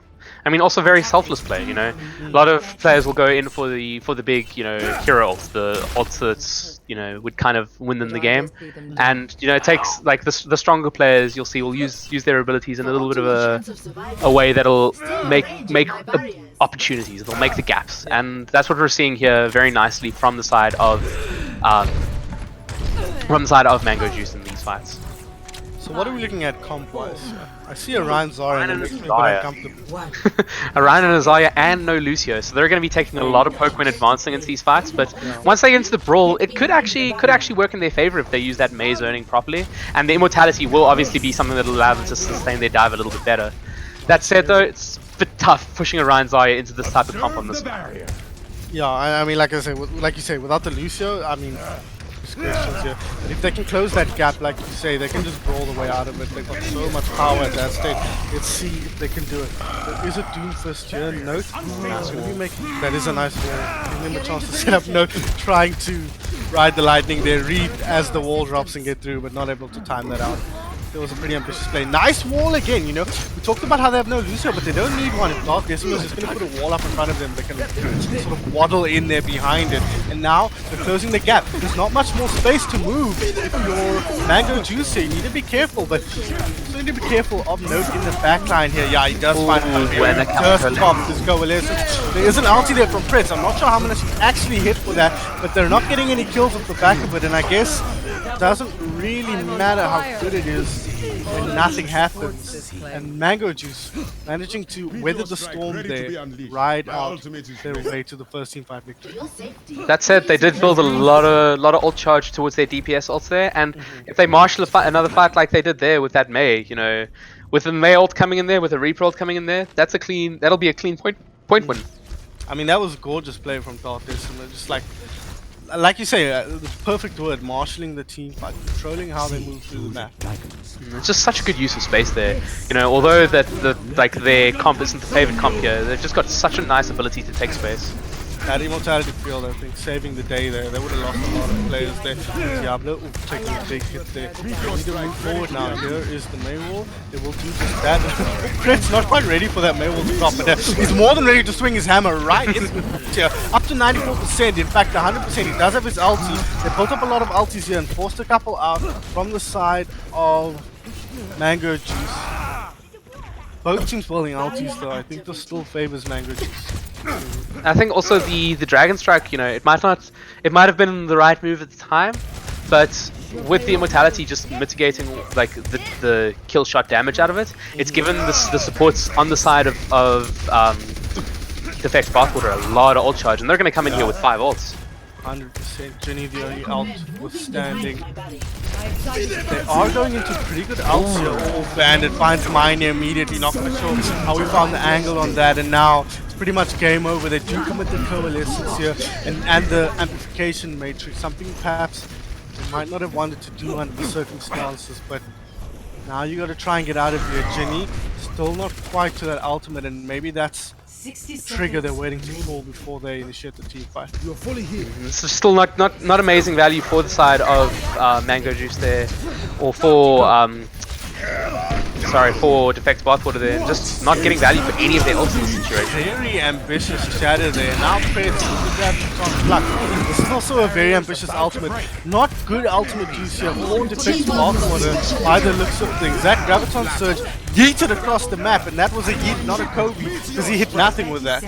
I mean also very selfless play. You know, a lot of players will go in for the big, you know, hero ults, the ults that, you know, would kind of win them the game. And you know, it takes like the stronger players you'll see will use their abilities in a little bit of a way that'll make opportunities. They'll make the gaps, and that's what we're seeing here very nicely from the side of Mango Juice in these fights. So what are we looking at comp-wise? I see a Ryan Zarya and it makes me a bit uncomfortable. A Ryan and a Zarya and no Lucio, so they're going to be taking a lot of poke when advancing into these fights. But once they get into the brawl, it could actually work in their favor if they use that maze zoning properly. And the immortality will obviously be something that will allow them to sustain their dive a little bit better. That said, though, it's a bit tough pushing a Ryan Zarya into this type of comp on this map. Yeah, I mean, like I say, like you say, without the Lucio, I mean. Questions here. And if they can close that gap, like you say, they can just brawl the way out of it. They've got so much power at that stage. Let's see if they can do it. There is a Doomfist here. Note. That is a nice wall. Giving them a chance to set up Note, trying to ride the lightning there, read as the wall drops and get through, but not able to time that out. It was a pretty ambitious play. Nice wall again, you know. We talked about how they have no Lucio, but they don't need one. If Dark Decima is just going to put a wall up in front of them, they can sort of waddle in there behind it. And now they're closing the gap. There's not much more space to move if you're Mango Juice. You need to be careful, but you also need to be careful of Note in the backline here. Yeah, he does find Fabio. Just popped his coalescence. There is an ulti there from Prince. I'm not sure how many he actually hit for that, but they're not getting any kills off the back of it. And I guess doesn't really matter how good it is when nothing happens. And Mango Juice managing to weather the storm there, ride out their way to the first team fight victory. That said, they did build a lot of ult charge towards their DPS ults there, and if they marshal another fight like they did there with that Mei, you know, with the Mei ult coming in there, with the Reaper ult coming in there, that'll be a clean point win. I mean, that was a gorgeous play from Talon. Just like you say, the perfect word, marshalling the team fight, controlling how they move through the map. It's just such a good use of space there. You know, although that their comp isn't the favorite comp here, they've just got such a nice ability to take space. That immortality field, I think, saving the day there. They would have lost a lot of players there. Diablo taking a big hit there. They need to move forward now. Here is the main wall. They will do just that. Crit's not quite ready for that main wall to drop, but he's more than ready to swing his hammer right into the here. Up to 94%, in fact 100%. He does have his ulti. They built up a lot of ultis here and forced a couple out from the side of Mango Juice. Both teams building ultis though. I think this still favors Mango Juice. I think also the Dragon Strike, you know, it might have been the right move at the time, but with the immortality just mitigating like the kill shot damage out of it, it's given the supports on the side of Deffects Bathwater a lot of ult charge, and they're going to come in here with 5 ults. 100%. Jenny the only ult withstanding. They are going into pretty good ults here. Oh, Bandit finds mine here immediately. Not quite sure how we found the angle on that, and now it's pretty much game over. They do commit the coalescence here and the amplification matrix. Something perhaps they might not have wanted to do under the circumstances, but now you got to try and get out of here. Jenny still not quite to that ultimate, and maybe that's trigger they're waiting to pull before they initiate the team fight. You're fully here. This is still not amazing value for the side of Mango Juice there, or for for Deffects Bathwater there. Just not getting value for any of their ults in this situation. Very ambitious shatter there. Now Fred this is also a very ambitious ultimate. Not good ultimate use here for Deffects Bathwater by the looks of things. That Graviton Surge yeeted across the map, and that was a yeet, not a Kobe, because he hit nothing with that.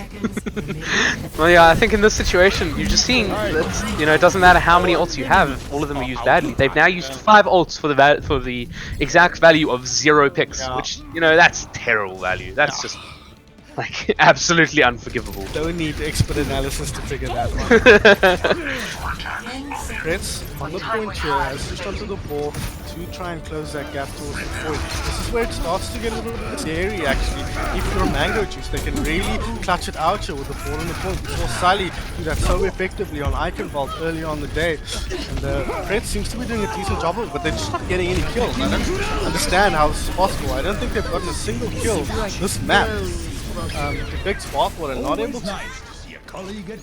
Well, yeah, I think in this situation, you're just seeing that, you know, it doesn't matter how many ults you have, all of them are used badly. They've now used 5 ults for the exact value of 0 picks, which, you know, that's terrible value. That's just like absolutely unforgivable. Don't need expert analysis to figure that one. Crits on the point here, has switched onto the ball to try and close that gap towards the point. This is where it starts to get a little bit scary actually. If you're Mango Juice, they can really clutch it out here with the ball on the point. We saw Sully do that so effectively on Eichenwald earlier on the day. And Crits seems to be doing a decent job of it, but they're just not getting any kills. I don't understand how this is possible. I don't think they've gotten a single kill this map. Deffects Bathwater are not able to,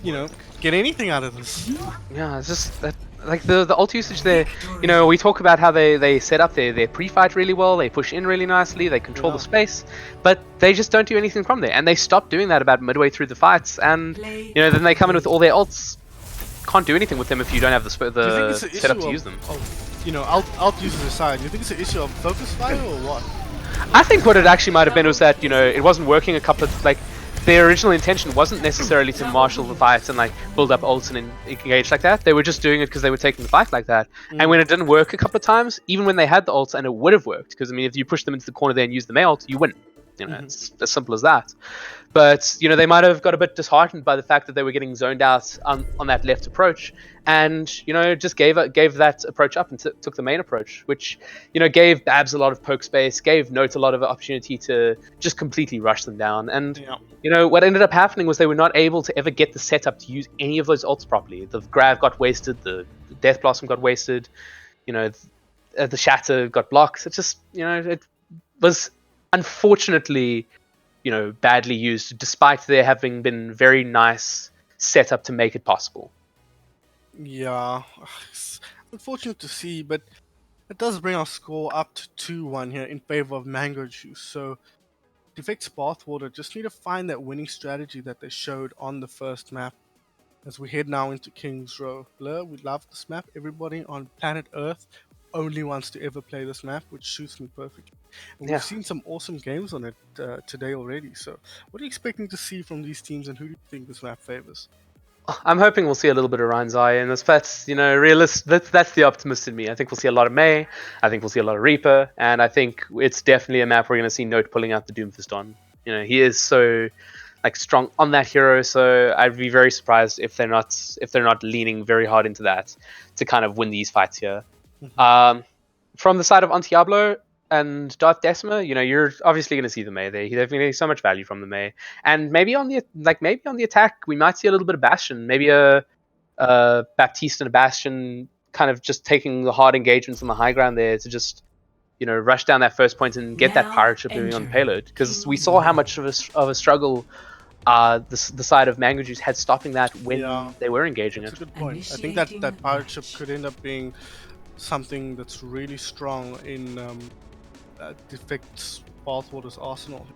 you know, get anything out of this. Yeah, it's just that, like the ult usage there. You know, we talk about how they set up their pre-fight really well. They push in really nicely. They control the space, but they just don't do anything from there. And they stop doing that about midway through the fights. And you know, then they come in with all their ults. Can't do anything with them if you don't have the setup to use them. You know, alt users aside, you think it's an issue of focus fire or what? I think what it actually might have been was that, you know, it wasn't working a couple of, like, their original intention wasn't necessarily to marshal the fights and, like, build up ults and engage like that. They were just doing it because they were taking the fight like that. And when it didn't work a couple of times, even when they had the ults and it would have worked, because, I mean, if you push them into the corner there and use the Mei ult, you win. You know, it's as simple as that. But, you know, they might have got a bit disheartened by the fact that they were getting zoned out on that left approach, and, you know, just gave that approach up and took the main approach, which, you know, gave Babs a lot of poke space, gave Note a lot of opportunity to just completely rush them down. And, you know, what ended up happening was they were not able to ever get the setup to use any of those ults properly. The Grav got wasted, the Death Blossom got wasted, you know, the Shatter got blocked. It just, you know, it was unfortunately, you know, badly used, despite there having been very nice setup to make it possible. Yeah, it's unfortunate to see, but it does bring our score up to 2-1 here in favor of Mango Juice. So Deffects Bathwater just need to find that winning strategy that they showed on the first map. As we head now into King's Row. Blur, we love this map. Everybody on planet Earth only wants to ever play this map, which suits me perfectly. And we've seen some awesome games on it today already. So what are you expecting to see from these teams, and who do you think this map favors? I'm hoping we'll see a little bit of Ryan's Eye in this. That's that's the optimist in me. I think we'll see a lot of May. I think we'll see a lot of Reaper, and I think it's definitely a map we're going to see Note pulling out the Doomfist on. He is so strong on that hero, so I'd be very surprised if they're not leaning very hard into that to kind of win these fights here. From the side of Antiablo and Darth Decima, you're obviously going to see the May. They're getting so much value from the May, and maybe on the attack, we might see a little bit of Bastion, maybe a Baptiste and a Bastion, kind of just taking the hard engagements on the high ground there to just rush down that first point and get that pirate ship moving on payload, because we saw how much of a struggle the side of Mango Juice had stopping that when they were engaging That's it. a good point. I think that pirate ship could end up being something that's really strong in Deffects Bathwater's arsenal.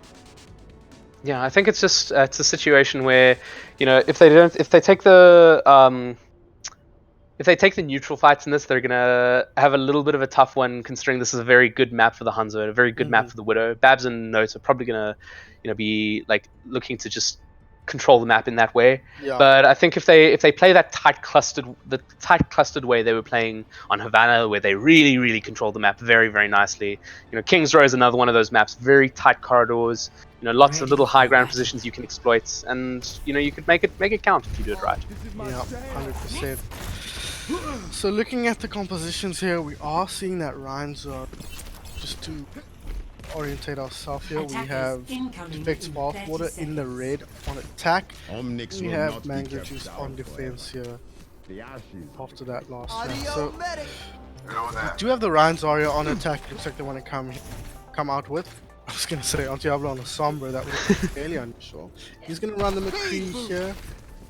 Yeah, I think it's just it's a situation where if they take the neutral fights in this, they're gonna have a little bit of a tough one, considering this is a very good map for the Hanzo and a very good map for the Widow. Babs and Notes are probably gonna be looking to just control the map in that way. But I think if they play that tight clustered way they were playing on Havana, where they really control the map very, very nicely. King's Row is another one of those maps, very tight corridors, lots of little high ground positions you can exploit, and you could make it count if you do it right. Yeah, 100%. So looking at the compositions here, we are seeing that Ryan's just to orientate ourselves here, we have Deffects Bathwater in the red on attack. We have Mango Juice on defense here after that last round. So we do have the Ryan's Aria on attack. Looks like they want to come out with, I was going to say Antiablo on a Sombra. That would be fairly unusual. He's going to run the McCree here.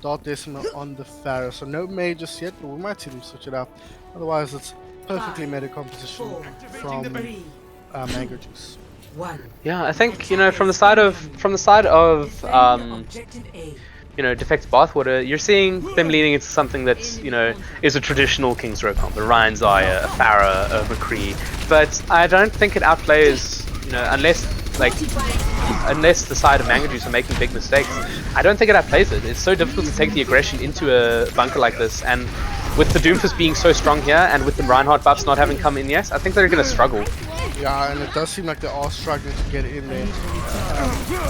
Darth Decima on the Pharaoh. So no May just yet, but we might see them switch it up. Otherwise it's perfectly meta composition from Mango Juice. Yeah, I think from the side of Deffects Bathwater, you're seeing them leaning into something that is a traditional King's Row comp, a Ryan's Eye, a Farah, a McCree. But I don't think it outplays unless the side of Mango Juice are making big mistakes. I don't think it outplays it. It's so difficult to take the aggression into a bunker like this, and with the Doomfist being so strong here, and with the Reinhardt buffs not having come in yet, I think they're going to struggle. Yeah, and it does seem like they are struggling to get in there.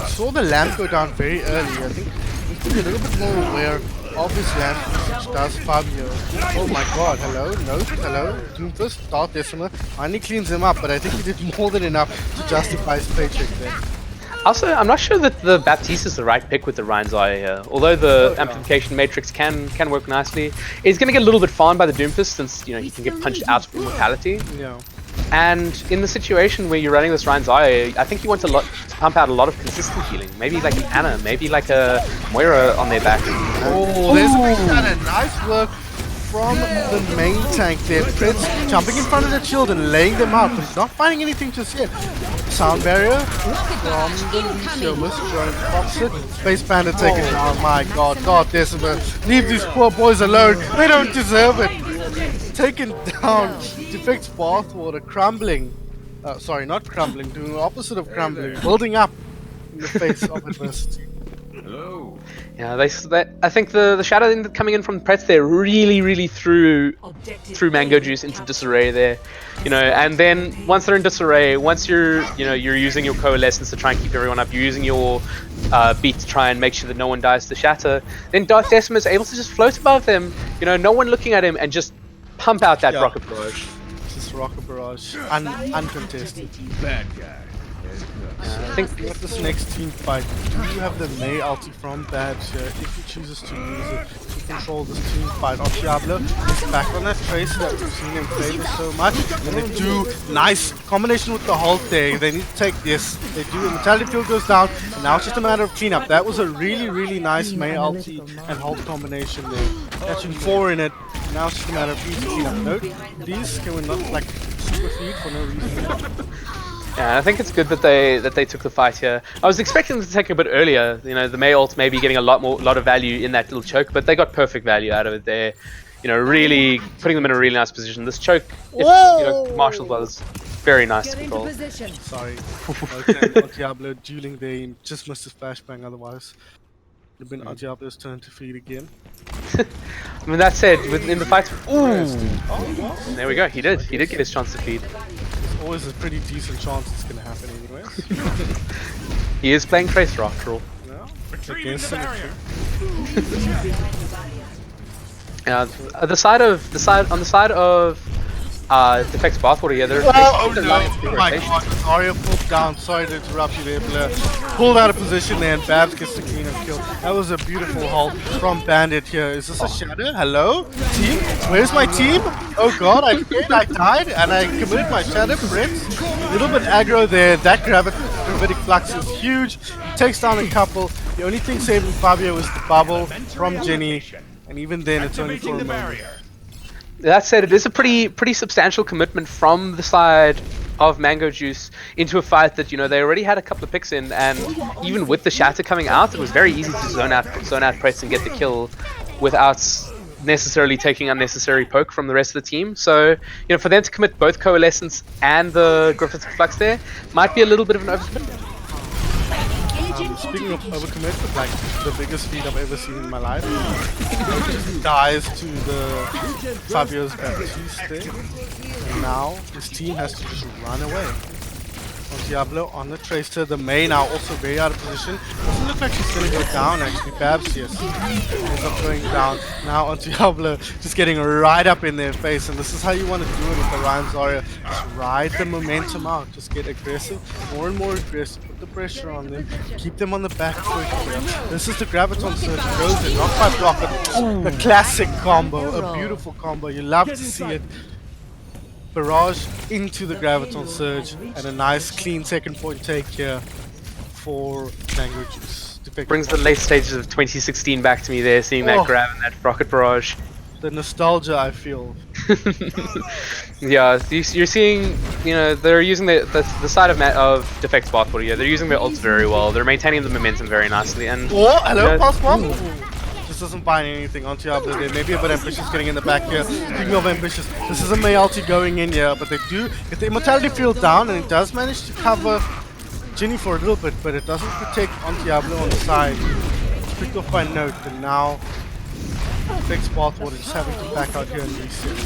Saw the lamp go down very early. I think we need to be a little bit more aware of his lamp, which does Fabio. Oh my god, hello, no, hello, Doomfist, Darth Decima, finally cleans him up, but I think he did more than enough to justify his paycheck there. Also, I'm not sure that the Baptiste is the right pick with the Ryan's Eye here. Although the amplification matrix can work nicely, he's going to get a little bit farmed by the Doomfist since he can get punched out for mortality. Yeah. And in the situation where you're running this Ryan's Eye, I think you want to pump out a lot of consistent healing. Maybe like an Ana, maybe like a Moira on their back. Oh, there's a nice work from the main tank there. Prince jumping in front of the shield and laying them out, but he's not finding anything just yet. Sound barrier from the Lucio, running opposite. Space Panda taking it down. My god, Darth Decima, leave these poor boys alone. They don't deserve it. Taken down. Deffects Bathwater, crumbling. Sorry, not crumbling, doing the opposite of crumbling. Building up in the face of adversity. Hello. Yeah, I think the shadow coming in from the Pretz there really threw Mango Juice into disarray there, and then once they're in disarray, once you're using your coalescence to try and keep everyone up, you're using your beat to try and make sure that no one dies to shatter, then Darth Decima is able to just float above them, no one looking at him, and just pump out that rocket barrage. Just rocket barrage, uncontested. Bad guy. I think with this next team fight, you have the May ulti from Babs here. If he chooses to use it to control this team fight, Diablo is back on that Tracer that we've seen him play this so much. And they do nice combination with the ult there. They need to take this. They do. The Mortality Field goes down. And now it's just a matter of cleanup. That was a really nice May ulti and ult combination there. Catching 4 in it. Now it's just a matter of easy cleanup. Note, these can we not super feed for no reason. Yeah, I think it's good that they took the fight here. I was expecting them to take it a bit earlier. The May ult maybe getting a lot of value in that little choke, but they got perfect value out of it there. Really putting them in a really nice position. This choke, if Marshall was very nice to control. Sorry, okay, Diablo dueling there, he just missed his flashbang otherwise. It'd been Diablo's turn to feed again. I mean, that said, in the fight, ooh, Oh, well, there we go. He did get his chance to feed. there's always a pretty decent chance it's gonna happen anyways. He is playing Tracer after all. No, Retreating the barrier. On the side of Deffects Bathwater here, they're Oh basically no! lining up Oh the my rotation. god, Arya pulled down. Sorry to interrupt you there, Blair. Pulled out of position there, and Babs gets the clean kill. That was a beautiful ult from Bandit here. Is this a shadow? Hello? Team? Where's my team? Oh god, I died, and I committed my shadow, Prince. A little bit aggro there. That gravitic flux is huge. Takes down a couple. The only thing saving Fabio is the bubble from Jenny. And even then, it's only for a moment. That said, it is a pretty substantial commitment from the side of Mango Juice into a fight that, you know, they already had a couple of picks in, and even with the shatter coming out, it was very easy to zone out press and get the kill without necessarily taking unnecessary poke from the rest of the team. So, you know, for them to commit both Coalescence and the Griffith Flux there might be a little bit of an overcommit. Speaking of overcommit, but like the biggest feat I've ever seen in my life, dies to the Fabio's Baptiste there, and now his team has to just run away. On Diablo, on the Tracer, the May now also very out of position. Doesn't look like she's gonna go down actually. Babs, yes, ends up going down. Now on Diablo, just getting right up in their face, and this is how you want to do it with the Ryan Zarya. Just ride the momentum out, just get aggressive, more and more aggressive, put the pressure on them, keep them on the back foot here. This is the Graviton Surge, goes in, not quite block it. The classic combo, a beautiful combo, you love to see it. Barrage into the Graviton Surge, and a nice clean second point take here for Mango Juice. Brings the late stages of 2016 back to me there, seeing that grab and that rocket barrage. The nostalgia I feel. Yeah, you're seeing, you know, they're using the side of Deffects Bathwater. Yeah, they're using their ults very well. They're maintaining the momentum very nicely. And oh, hello, you know, pass bomb. Just doesn't find anything on Diablo there. Maybe a bit ambitious getting in the back here. Speaking of ambitious, this is a May ulti going in here, but they do get the immortality field down, and it does manage to cover Ginny for a little bit, but it doesn't protect on Diablo on the side. It's picked off by Note, and now Deffects Bathwater just having to back out here and reset.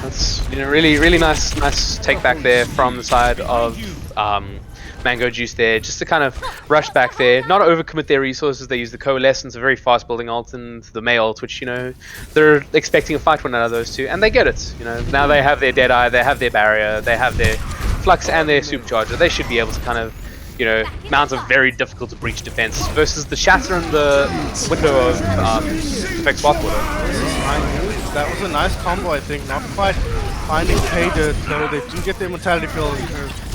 That's, you know, really nice take back there from the side of Mango Juice there, just to kind of rush back there, not overcommit their resources. They use the Coalescence, a very fast building ult, and the May ult, which, you know, they're expecting a fight one out of those two, and they get it. You know, now they have their Deadeye, they have their Barrier, they have their Flux and their Supercharger. They should be able to kind of, you know, mount a very difficult to breach defense versus the Shatter and the window of Deffects Bathwater. That was a nice combo, I think. Not quite finding pay dirt, though. They do get the immortality field.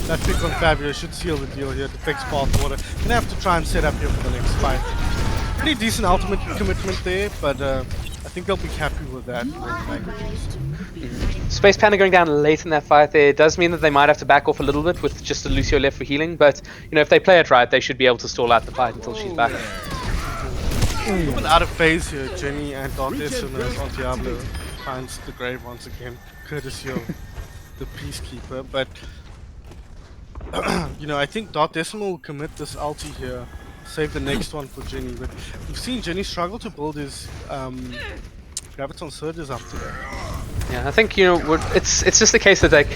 That pick on Fabio should seal the deal here. Deffects Bathwater. Gonna have to try and set up here for the next fight. Pretty decent ultimate commitment there, but I think they'll be happy with that. Space Panda going down late in that fight there does mean that they might have to back off a little bit with just a Lucio left for healing, but, you know, if they play it right, they should be able to stall out the fight until she's back. Even out of phase here, Jenny and Decimus on Diablo finds the grave once again, courtesy of the Peacekeeper, but you know, I think Decimal will commit this ulti here, save the next one for Jenny, but we've seen Jenny struggle to build his Graviton Surges up today. Yeah, I think, you know, it's just the case that, like,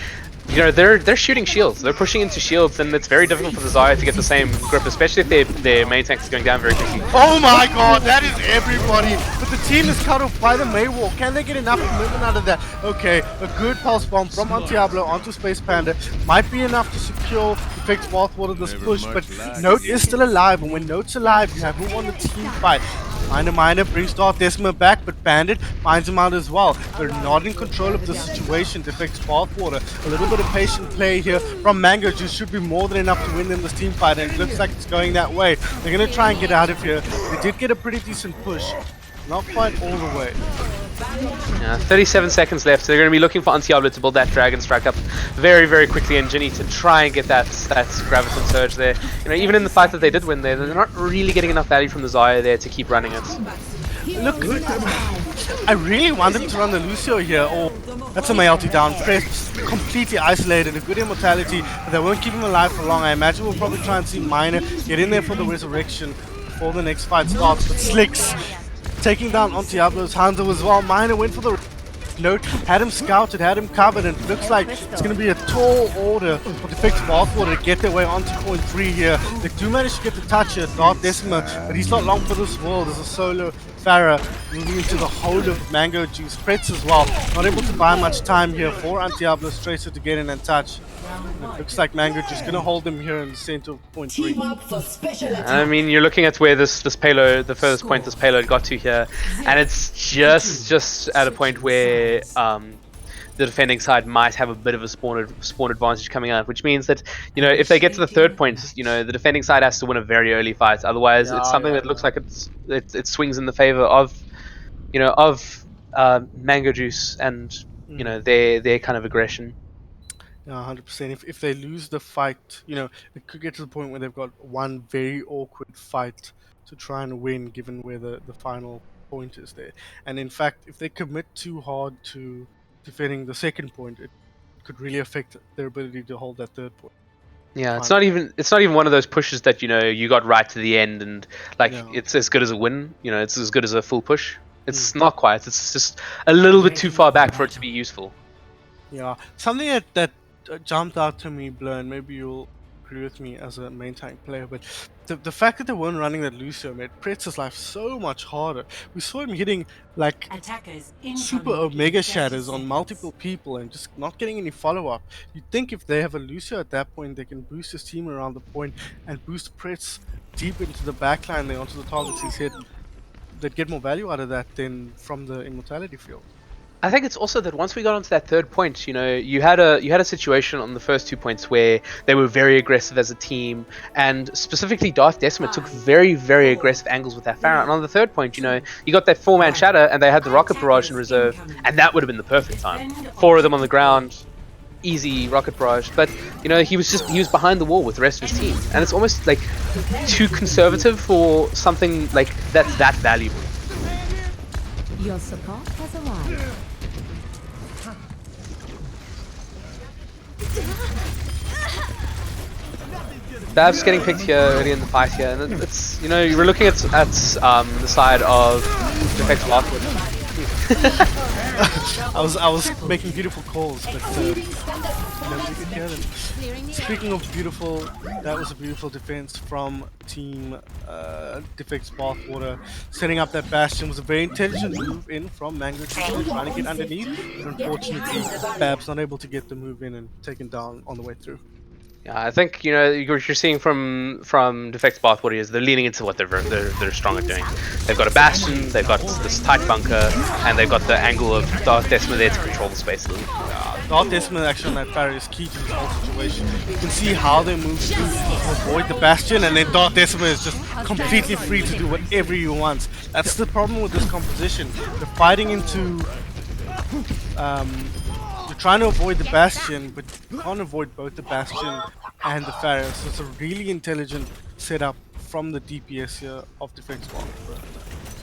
you know, they're shooting shields, they're pushing into shields, and it's very difficult for the Zarya to get the same grip, especially if their main tank is going down very quickly. Oh my god, that is everybody! But the team is cut off by the May wall. Can they get enough movement out of that? Okay, a good pulse bomb from Diablo onto Space Panda might be enough to secure Deffects Bathwater this push, but Note is still alive, and when Note's alive, you have who won the team fight. Minor brings Decimal back, but Bandit finds him out as well. They're not in control of the situation. Deffects Bathwater. A little bit of patient play here from Mango Juice should be more than enough to win them this team fight, and it looks like it's going that way. They're going to try and get out of here. They did get a pretty decent push. Not quite all the way. Yeah, 37 seconds left, so they're going to be looking for Diablo to build that Dragon Strike up very quickly, and Ginny to try and get that Graviton Surge there. You know, even in the fight that they did win there, they're not really getting enough value from the Zarya there to keep running it. Look, I really want them to run the Lucio here. Oh, that's a May ulti down. Press completely isolated, a good immortality, but they won't keep him alive for long. I imagine we'll probably try and see Minor get in there for the resurrection before the next fight starts. But Slicks taking down on Diablo's Hanzo as well. Miner went for the note, had him scouted, had him covered, and it looks like it's going to be a tall order for Deffects Bathwater to get their way onto point 3 here. They do manage to get the touch here, Dark Decima, but he's not long for this world. There's a solo Farah moving into the whole of Mango Juice. Pretz as well, not able to buy much time here for Antiablo Tracer to get in and touch. And it looks like Mango just going to hold them here in the center of point 3. I mean, you're looking at where this payload, the furthest point this payload got to here, and it's just at a point where the defending side might have a bit of a spawn advantage coming out, which means that, you know, if they get to the third point, you know, the defending side has to win a very early fight. Otherwise, it's something that looks like it swings in the favor of, you know, of Mango Juice and you know their kind of aggression. Yeah, 100%. If they lose the fight, you know, it could get to the point where they've got one very awkward fight to try and win, given where the final point is there. And in fact, if they commit too hard to defending the second point, it could really affect their ability to hold that third point. Yeah, it's not even one of those pushes that, you know, you got right to the end and like it's as good as a win. You know, it's as good as a full push. It's not quite. It's just a little bit too far back for it to be useful. Yeah, something that jumped out to me, Blur, and maybe you'll agree with me as a main tank player, but the fact that they weren't running that Lucio made Pretz's life so much harder. We saw him hitting like super Omega shatters on multiple people and just not getting any follow-up. You'd think if they have a Lucio at that point, they can boost his team around the point and boost Pretz deep into the backline there onto the targets he's hit. They'd get more value out of that than from the Immortality field. I think it's also that once we got onto that third point, you know, you had a situation on the first 2 points where they were very aggressive as a team, and specifically Darth Decima took very, very aggressive angles with that Pharah. And on the third point, you know, you got that 4-man shatter, and they had the rocket barrage in reserve, and that would have been the perfect time. 4 of them on the ground, easy rocket barrage. But you know, he was behind the wall with the rest of his team, and it's almost like too conservative for something like that's that valuable. Your support has arrived. Bab's getting picked here early in the fight here, and it's, you know, you're looking at the side of Deffects Bathwater. I was making beautiful calls, but nobody could hear them. Speaking of beautiful, that was a beautiful defense from team Deffects Bathwater. Setting up that bastion was a very intelligent move in from Mango, trying to get underneath, but unfortunately Bab's not able to get the move in and taken down on the way through. Yeah, I think, you know, what you're seeing from Deffects Bathwater is they're leaning into what they're strong at doing. They've got a bastion, they've got this tight bunker, and they've got the angle of Darth Decima there to control the space a little. Darth Decima actually on that Pharah is key to this whole situation. You can see how they move through to avoid the bastion, and then Darth Decima is just completely free to do whatever he wants. That's the problem with this composition. They're fighting into you're trying to avoid the bastion, but you can't avoid both the bastion and the Pharah. So it's a really intelligent setup from the DPS here of Deffects Bathwater.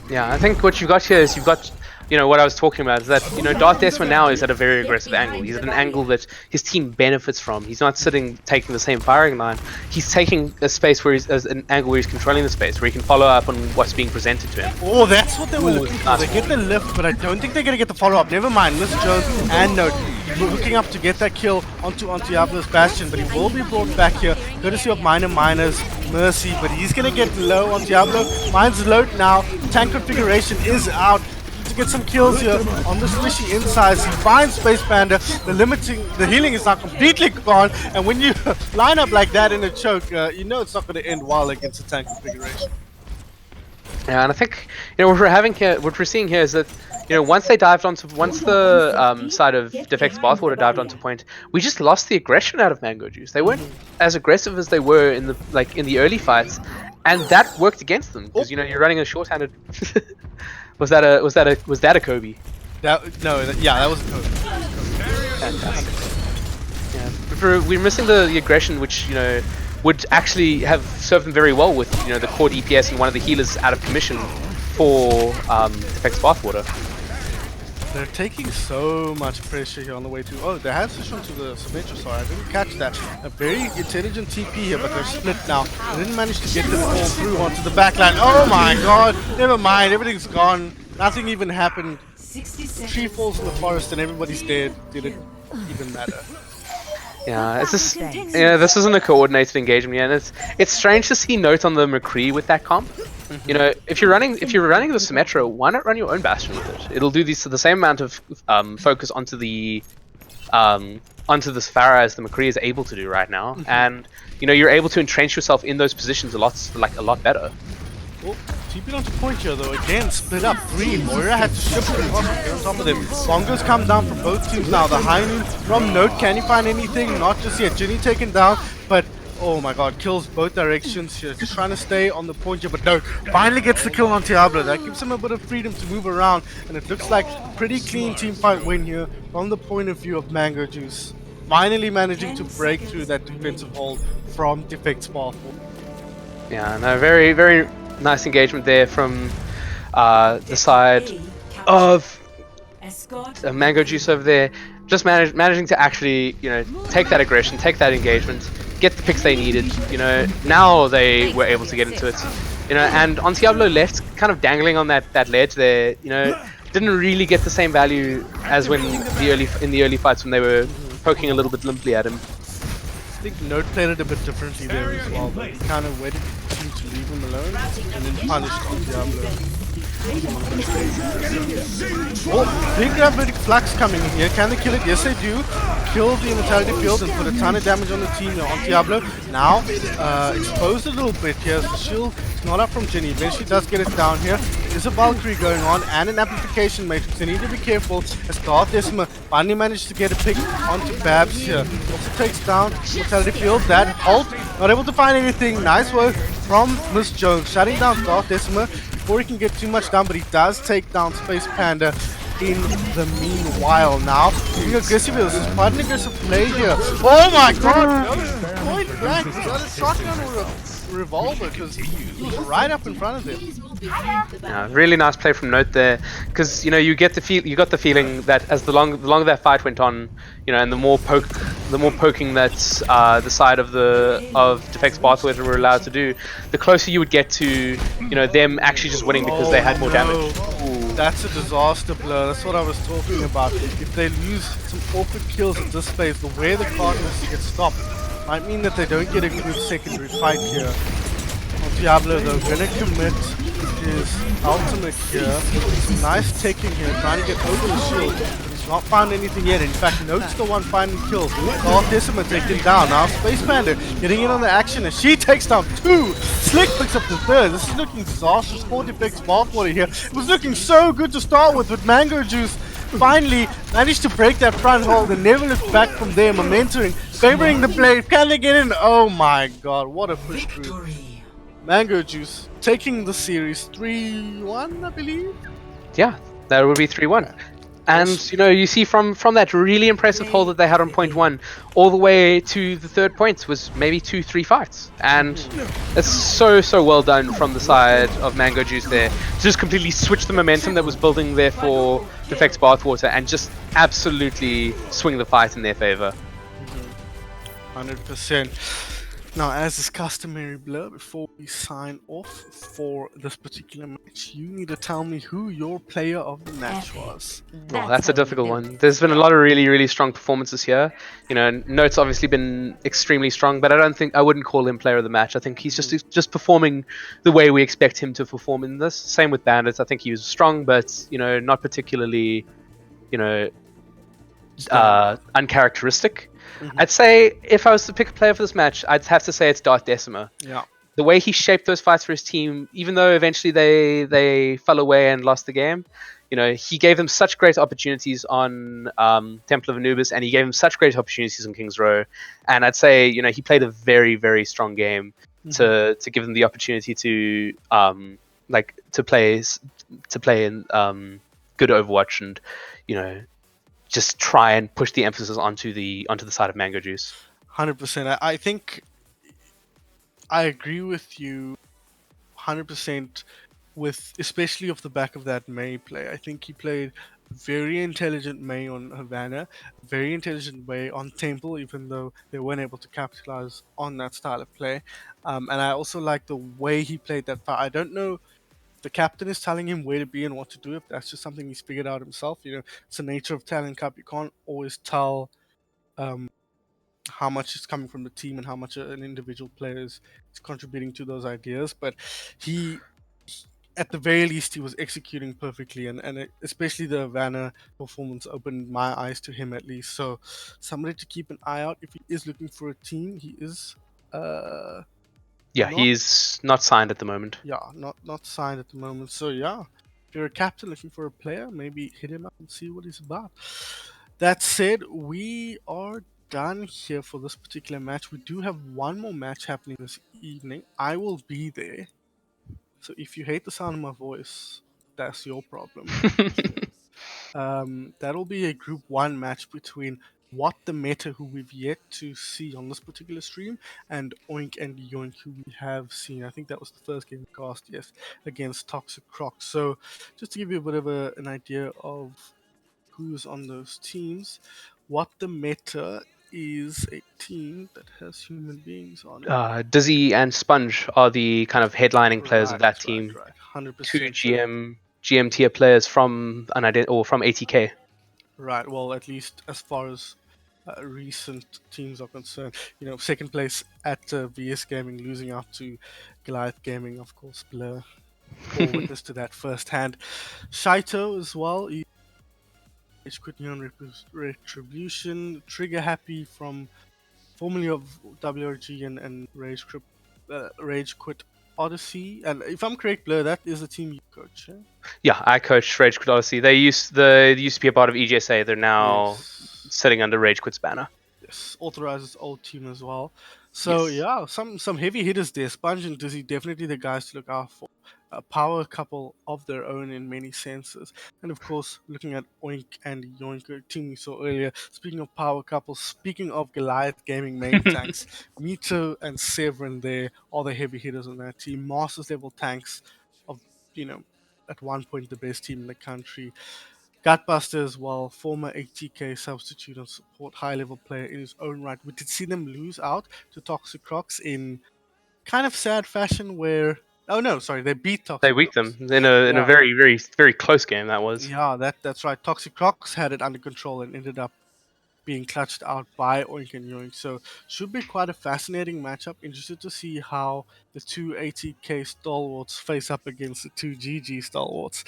Yeah, I think what you've got here is you've got, you know, what I was talking about is that, you know, Darth Decima now is at a very aggressive angle. He's at an angle that his team benefits from. He's not taking the same firing line. He's taking a space where he's an angle where he's controlling the space, where he can follow up on what's being presented to him. Oh, that's what they were looking for. They get the lift, but I don't think they're going to get the follow-up. Never mind, Miss Jones and Note looking up to get that kill onto Diablo's Bastion, but he will be brought back here, courtesy of Miners, Mercy, but he's going to get low on Diablo. Mine's low now. Tank configuration is out. To get some kills here on the squishy insides. He finds Space Panda. The healing is now completely gone, and when you line up like that in a choke, you know it's not going to end well against a tank configuration. Yeah, and I think, you know, what we're seeing here is that, you know, once the side of Deffects Bathwater dived onto point, we just lost the aggression out of Mango Juice. They weren't as aggressive as they were in the early fights, and that worked against them because, you know, you're running a short-handed. Was that a Kobe? That was a Kobe. Fantastic. Yeah, we're missing the aggression, which, you know, would actually have served them very well with, you know, the core DPS and one of the healers out of commission for Deffects Bathwater. They're taking so much pressure here on the way to. Oh, they had switched onto the Symmetra, sorry, I didn't catch that. A very intelligent TP here, but they're split now. They didn't manage to get them all through onto the backline. Oh my god, never mind, everything's gone. Nothing even happened. Tree falls in the forest and everybody's dead. Did it even matter? Yeah, it's just this isn't a coordinated engagement yet. And it's strange to see Note on the McCree with that comp. You know, if you're running the Symmetra, why not run your own Bastion with it? It'll do the same amount of focus onto the Pharah as the McCree is able to do right now, and you know you're able to entrench yourself in those positions a lot better. Oh, TP onto point here though, again, split up, 3, Moira had to shift across and on top of them. Bongos come down from both teams now, the high noon from Note, can he find anything? Not just yet, Ginny taken down, but oh my god, kills both directions here, just trying to stay on the point here, but no, finally gets the kill on Diablo. That gives him a bit of freedom to move around, and it looks like pretty clean team fight win here from the point of view of Mango Juice. Finally managing to break through that defensive hold from Deffects Bathwater. Yeah, no, very, very nice engagement there from the side of Mango Juice over there. Just managing to actually, you know, take that aggression, take that engagement, get the picks they needed. You know, now they were able to get into it. You know, and on Diablo left, kind of dangling on that ledge there. You know, didn't really get the same value as when in the early fights when they were poking a little bit limply at him. I think Note played it a bit differently there as well, but he kind of waited for him to leave him alone and then punished on Diablo. Oh, big Gravity Flux coming in here. Can they kill it? Yes, they do. Kill the Immortality Field and put a ton of damage on the team here on Diablo. Now, exposed a little bit here. The shield is not up from Ginny. Eventually does get it down here. There's a Valkyrie going on and an Amplification Matrix. They need to be careful as Darth Decima finally managed to get a pick onto Babs here. Also takes down Immortality Field. That halt. Not able to find anything. Nice work from Miss Jones. Shutting down Darth Decima before he can get too much down, but he does take down Space Panda in the meanwhile. Now, being aggressive, this is quite an aggressive play here. Oh my god! No, point blank! Was that a shotgun or a revolver? Because he was right up in front of them. Yeah, really nice play from Note there, because you know you got the feeling that as the longer that fight went on, you know, and the more poking that the side of Deffects Bathwater were allowed to do, the closer you would get to, you know, them actually just winning because they had more damage. Ooh. That's a disaster blur. That's what I was talking about. If they lose some awkward kills at this phase, the way the Cardinals get stopped might mean that they don't get a good secondary fight here. Diablo though, gonna commit his ultimate here. Some nice taking here, trying to get over the shield. He's not found anything yet. In fact, Note's the one finding kills. Darth Decima taken down. Now Space Panda getting in on the action as she takes down 2. Slick picks up the 3rd. This is looking disastrous for Deffects Bathwater here. It was looking so good to start with, but Mango Juice finally managed to break that front hold and never looked back from there. Momentum favoring the play. Can they get in? Oh my god, what a push through. Mango Juice taking the series 3-1, I believe. Yeah, that would be 3-1. And you know, you see from that really impressive hold that they had on point 1 all the way to the 3rd point was maybe 2-3 fights, and it's so well done from the side of Mango Juice there to just completely switch the momentum that was building there for Deffects Bathwater and just absolutely swing the fight in their favor. 100%. Now, as is customary, Blur, before we sign off for this particular match, you need to tell me who your player of the match was. Well, that's a difficult one. There's been a lot of really strong performances here. You know, Note's obviously been extremely strong, but I wouldn't call him player of the match. I think he's just performing the way we expect him to perform in this. Same with Bandits. I think he was strong, but you know, not particularly, you know, uncharacteristic. I'd say if I was to pick a player for this match, I'd have to say it's Darth Decima. Yeah. The way he shaped those fights for his team, even though eventually they fell away and lost the game, you know, he gave them such great opportunities on Temple of Anubis, and he gave them such great opportunities in King's Row. And I'd say, you know, he played a very strong game to give them the opportunity to play in good Overwatch and, you know, just try and push the emphasis onto the side of Mango Juice. 100%. I think I agree with you 100% with, especially off the back of that May play. I think he played very intelligent May on Havana, very intelligent way on Temple, even though they weren't able to capitalize on that style of play. And I also like the way he played that fight. I don't know if the captain is telling him where to be and what to do, if that's just something he's figured out himself. It's the nature of Talon Cup. You can't always tell um, how much is coming from the team and how much an individual player is contributing to those ideas. But he, at the very least, he was executing perfectly, and especially the Havana performance opened my eyes to him at least. So somebody to keep an eye out if he is looking for a team. He is uh Yeah, not he's not signed at the moment. not signed at the moment. So yeah, if you're a captain looking for a player, maybe hit him up and see what he's about. That said, we are done here for this particular match. We do have one more match happening this evening. I will be there. So if you hate the sound of my voice, that's your problem. That'll be a Group 1 match between What the Meta, who we've yet to see on this particular stream, and Oink and Yoink, who we have seen. I think that was the first game cast, yes, against Toxic Crocs. So just to give you a bit of an idea of who's on those teams, What the Meta is a team that has human beings on it. Dizzy and Sponge are the kind of headlining players of Right, that right, team. right. Two 100%. So GM tier players from or from ATK. right. Well, at least as far as recent teams are concerned, second place at VS Gaming, losing out to Goliath Gaming, of course. Blur, bore witness to that firsthand. Shaito as well. He's quitting on Retribution. Trigger Happy from formerly of WRG and Rage Quit Odyssey. And if I'm correct, Blur, that is the team you coach. Eh? Yeah, I coach Rage Quit Odyssey. They used to be a part of EGSA. They're now Yes. sitting under Rage Quit's banner. Yes, authorizes old team as well. So Yes. yeah, some heavy hitters there. Sponge and Dizzy definitely the guys to look out for. A power couple of their own in many senses, and of course, looking at Oink and Yoink, a team we saw earlier. Speaking of power couples, speaking of Goliath Gaming main tanks, Mito and Severin there are the heavy hitters on that team. Masters level tanks of you know at one point the best team in the country. Gutbuster as well, former ATK substitute and support, high level player in his own right. We did see them lose out to Toxic Crocs in kind of sad fashion where oh no, sorry, they beat They Toxic beat Crocs. them in a Yeah. very very very close game. That was. Yeah, that's right. Toxic Crocs had it under control and ended up being clutched out by Oink and Yoink. So should be quite a fascinating matchup. Interested to see how the two ATK stalwarts face up against the two GG stalwarts.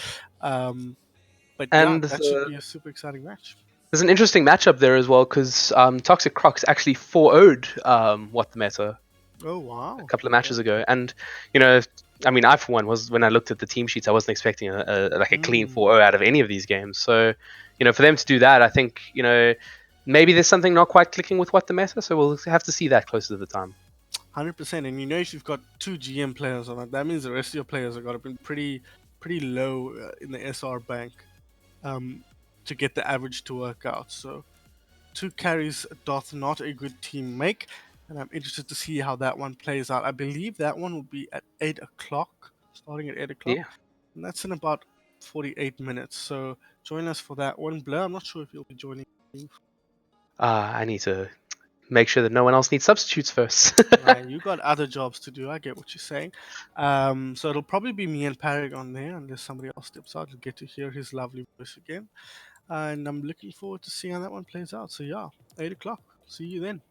But yeah, And that should be a super exciting match. there's an interesting matchup there as well because Toxic Crocs actually 4-0'd What the Meta Oh a wow. couple of Okay. matches ago, and you know, I mean, I for one was when I looked at the team sheets, I wasn't expecting like a clean Mm, 4-0 out of any of these games. So, for them to do that, I think maybe there's something not quite clicking with What the Meta. So we'll have to see that closer to the time. 100%. And if you've got two GM players on it, that means the rest of your players have got to be pretty low in the SR bank um, to get the average to work out. So two carries doth not a good team make, and I'm interested to see how that one plays out. I believe that one will be at 8 o'clock, starting at 8 o'clock, Yeah. and that's in about 48 minutes. So join us for that one. Blur, I'm not sure if you'll be joining. I need to make sure that no one else needs substitutes first. Right, you got other jobs to do. I get what you're saying. So it'll probably be me and Paragon there, unless somebody else steps out. You'll get to hear his lovely voice again, and I'm looking forward to seeing how that one plays out. So yeah, 8 o'clock. See you then.